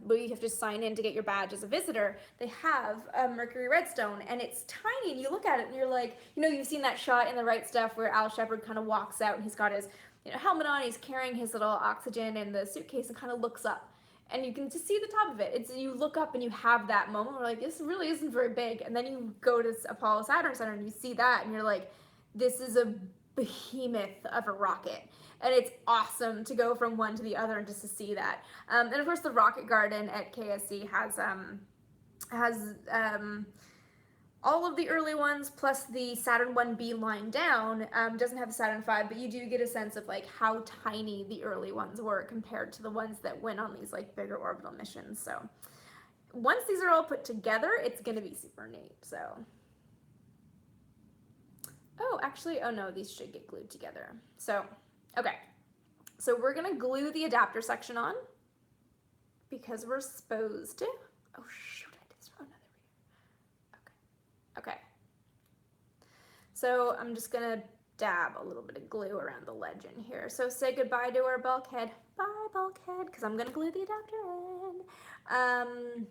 where you have to sign in to get your badge as a visitor, they have a Mercury Redstone, and it's tiny, and you look at it and you're like, you've seen that shot in The Right Stuff where Al Shepard kind of walks out and he's got his helmet on, he's carrying his little oxygen in the suitcase and kind of looks up. And you can just see the top of it. You look up and you have that moment where like, this really isn't very big. And then you go to Apollo Saturn Center and you see that and you're like, this is a behemoth of a rocket. And it's awesome to go from one to the other and just to see that. And of course the Rocket Garden at KSC has all of the early ones plus the Saturn 1B line down. Doesn't have the Saturn 5, but you do get a sense of like how tiny the early ones were compared to the ones that went on these like bigger orbital missions. So once these are all put together, it's gonna be super neat. So, oh, actually, oh no, these should get glued together. So, okay, so we're gonna glue the adapter section on because we're supposed to. Oh shoot, I did this wrong. No, there we go. Okay. So I'm just gonna dab a little bit of glue around the ledge in here. So say goodbye to our bulkhead. Bye, bulkhead, because I'm gonna glue the adapter in.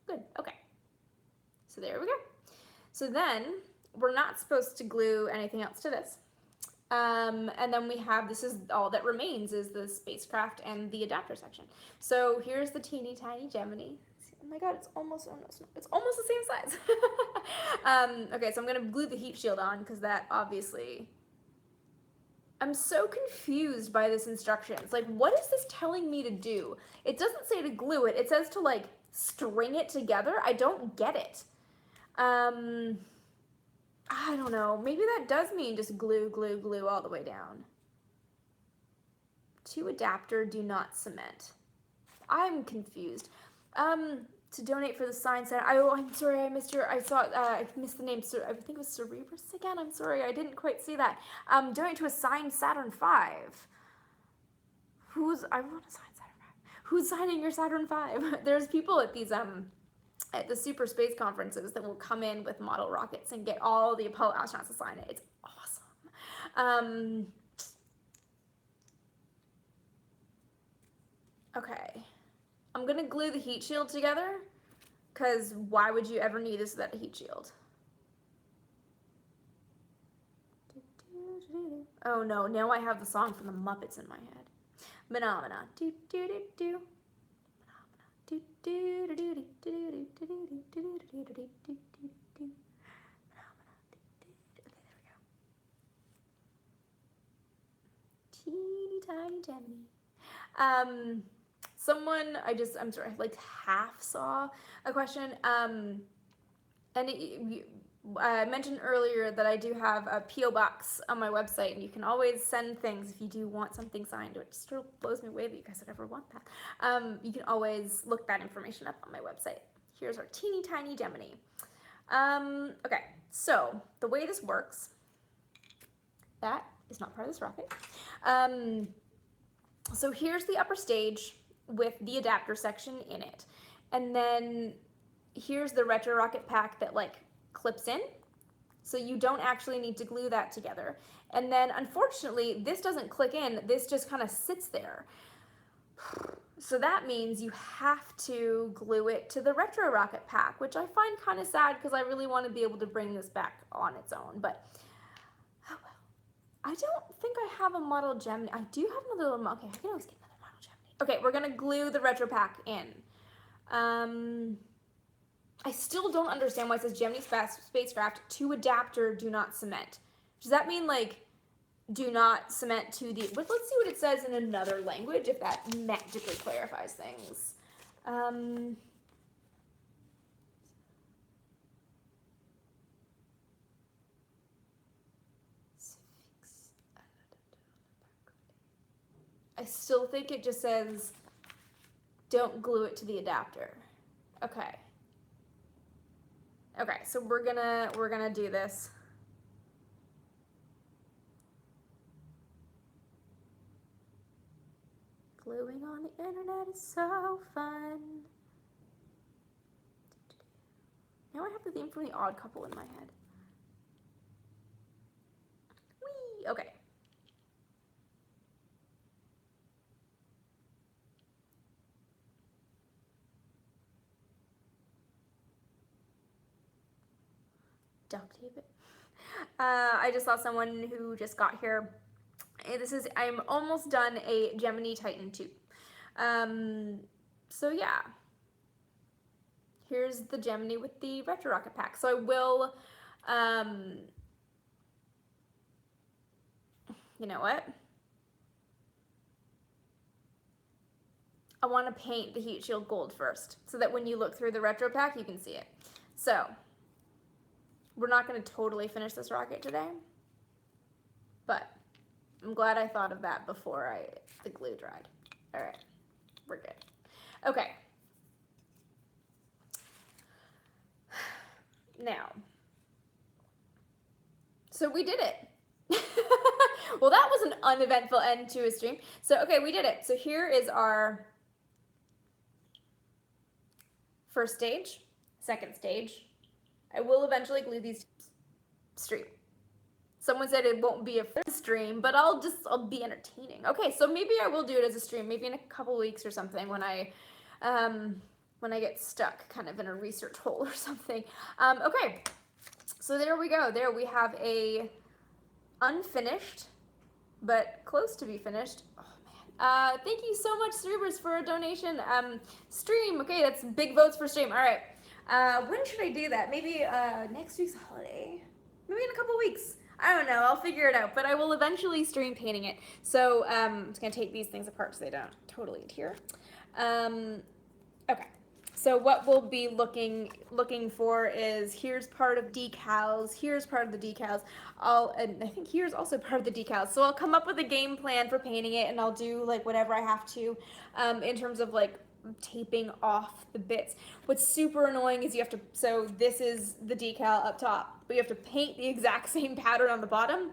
Good, okay. So there we go. So then we're not supposed to glue anything else to this. And then we have, this is all that remains is the spacecraft and the adapter section. So here's the teeny tiny Gemini. Oh my god, it's almost, oh no, it's almost the same size. Okay, so I'm gonna glue the heat shield on because that obviously, I'm so confused by this instructions. Like, what is this telling me to do? It doesn't say to glue it, it says to like string it together. I don't get it. I don't know. Maybe that does mean just glue, glue, glue all the way down. To adapter, do not cement. I'm confused. To donate for the science center. I'm sorry, I missed I missed the name. I think it was Cerebrus again. I'm sorry, I didn't quite see that. Donate to a signed Saturn V. I want a signed Saturn V. Who's signing your Saturn V? There's people at these, at the super space conferences that will come in with model rockets and get all the Apollo astronauts to sign it. It's awesome. Okay. I'm gonna glue the heat shield together because why would you ever need this without a heat shield? Oh no, now I have the song from the Muppets in my head. Phenomena. Do do do do. Do do do do do do do do do do do do do do. Okay, there we go. Teeny tiny Gemini. Someone, I'm sorry, like half saw a question. And I mentioned earlier that I do have a P.O. box on my website, and you can always send things if you do want something signed. It still blows me away that you guys would ever want that. You can always look that information up on my website. Here's our teeny tiny Gemini. Okay, so the way this works, that is not part of this rocket. So here's the upper stage with the adapter section in it. And then here's the retro rocket pack that like clips in. So you don't actually need to glue that together. And then unfortunately, this doesn't click in, this just kind of sits there. So that means you have to glue it to the retro rocket pack, which I find kind of sad because I really want to be able to bring this back on its own. But oh well. I don't think I have a model Gemini. I do have another little, okay, I can always get another model Gemini. Okay, we're gonna glue the retro pack in. I still don't understand why it says Gemini spacecraft to adapter, do not cement. Does that mean like do not cement to the, let's see what it says in another language if that magically clarifies things. I still think it just says don't glue it to the adapter. Okay. Okay, so we're gonna do this. Gluing on the internet is so fun. Now I have the theme from The Odd Couple in my head. Whee! Okay. Duct tape it. I just saw someone who just got here. I'm almost done a Gemini Titan 2. So yeah. Here's the Gemini with the retro rocket pack. So I will, you know what? I want to paint the heat shield gold first so that when you look through the retro pack, you can see it. So we're not going to totally finish this rocket today, but I'm glad I thought of that before the glue dried. All right, we're good. Okay. Now, so we did it. Well, that was an uneventful end to a stream. So, okay, we did it. So here is our first stage, second stage. I will eventually glue these stream. Someone said it won't be a first stream, but I'll be entertaining. Okay, so maybe I will do it as a stream, maybe in a couple weeks or something when I get stuck kind of in a research hole or something. Okay, so there we go. There we have a unfinished, but close to be finished. Oh man. Thank you so much, streamers, for a donation. Stream, okay, that's big votes for stream. All right. When should I do that? Maybe next week's holiday? Maybe in a couple weeks. I don't know, I'll figure it out, but I will eventually stream painting it. So I'm just gonna take these things apart so they don't totally adhere. Okay, so what we'll be looking for is, here's part of decals, here's part of the decals, and I think here's also part of the decals. So I'll come up with a game plan for painting it, and I'll do like whatever I have to in terms of like taping off the bits. What's super annoying is so this is the decal up top, but you have to paint the exact same pattern on the bottom.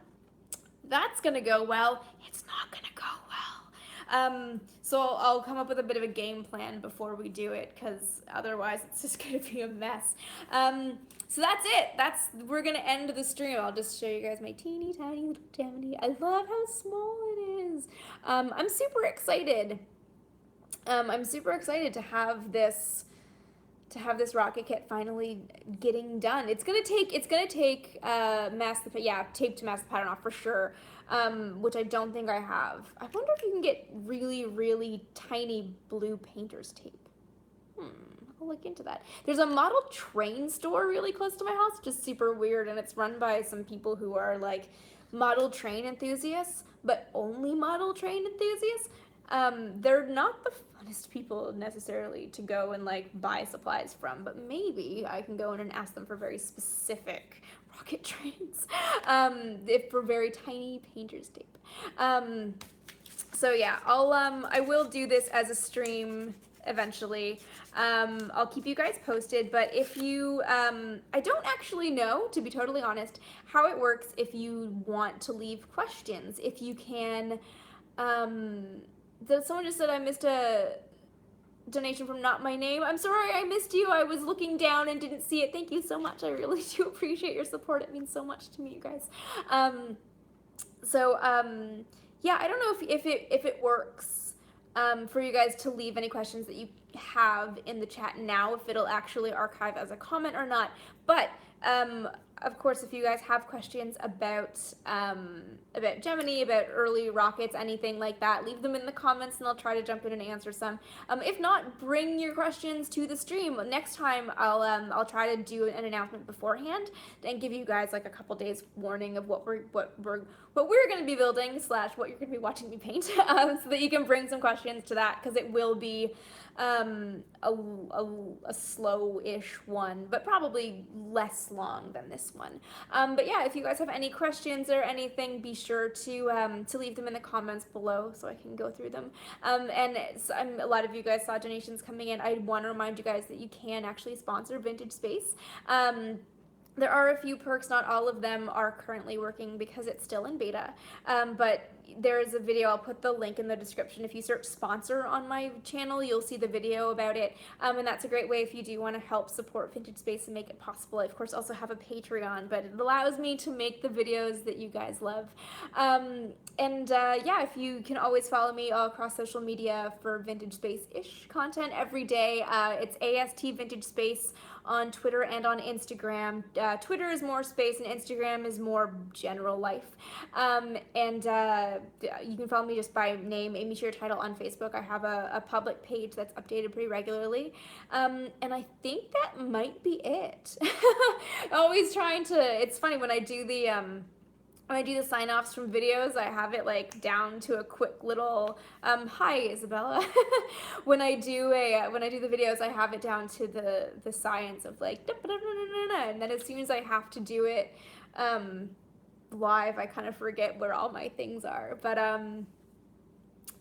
That's gonna go well. It's not gonna go well. So I'll come up with a bit of a game plan before we do it, because otherwise it's just gonna be a mess. So that's it. We're gonna end the stream. I'll just show you guys my teeny tiny little Gemini. I love how small it is. I'm super excited. I'm super excited to have this rocket kit finally getting done. It's gonna take tape to mask the pattern off for sure, which I don't think I have. I wonder if you can get really, really tiny blue painter's tape. I'll look into that. There's a model train store really close to my house, which is super weird, and it's run by some people who are like model train enthusiasts, but only model train enthusiasts. They're not the funnest people necessarily to go and like buy supplies from, but maybe I can go in and ask them for very specific rocket trains, if for very tiny painter's tape. So yeah, I will do this as a stream eventually. I'll keep you guys posted, but if you, I don't actually know, to be totally honest, how it works if you want to leave questions, if you can, someone just said I missed a donation from Not My Name. I'm sorry I missed you. I was looking down and didn't see it. Thank you so much. I really do appreciate your support. It means so much to me, you guys. Yeah, I don't know if it works for you guys to leave any questions that you have in the chat now, if it'll actually archive as a comment or not. But of course, if you guys have questions about Gemini, about early rockets, anything like that, leave them in the comments and I'll try to jump in and answer some. If not, bring your questions to the stream. Next time I'll try to do an announcement beforehand and give you guys like a couple days warning of what we're going to be building / what you're going to be watching me paint, so that you can bring some questions to that, because it will be a slow-ish one, but probably less long than this one. But yeah, if you guys have any questions or anything, be sure to leave them in the comments below so I can go through them. And a lot of you guys saw donations coming in. I want to remind you guys that you can actually sponsor Vintage Space. There are a few perks, not all of them are currently working because it's still in beta, but there is a video, I'll put the link in the description. If you search sponsor on my channel, you'll see the video about it, and that's a great way if you do want to help support Vintage Space and make it possible. I, of course, also have a Patreon, but it allows me to make the videos that you guys love. Yeah, if you can always follow me all across social media for Vintage Space-ish content every day. It's AST Vintage Space on Twitter and on Instagram. Twitter is more space and Instagram is more general life. You can follow me just by name, Amy Shear Title on Facebook. I have a public page that's updated pretty regularly. And I think that might be it. Always trying to, it's funny when I do the when I do the sign-offs from videos, I have it like down to a quick little hi Isabella. When I do the videos, I have it down to the science of like and then as soon as I have to do it live, I kind of forget where all my things are. But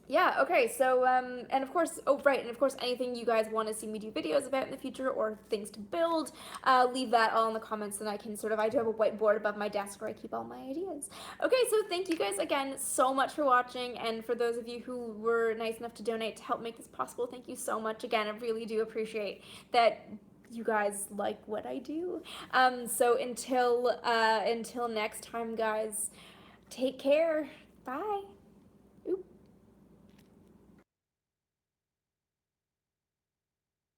yeah, okay, so, and of course, oh, right, and of course, anything you guys want to see me do videos about in the future or things to build, leave that all in the comments and I can I do have a whiteboard above my desk where I keep all my ideas. Okay, so thank you guys again so much for watching, and for those of you who were nice enough to donate to help make this possible, thank you so much again. I really do appreciate that you guys like what I do. So until next time, guys, take care. Bye. Oop.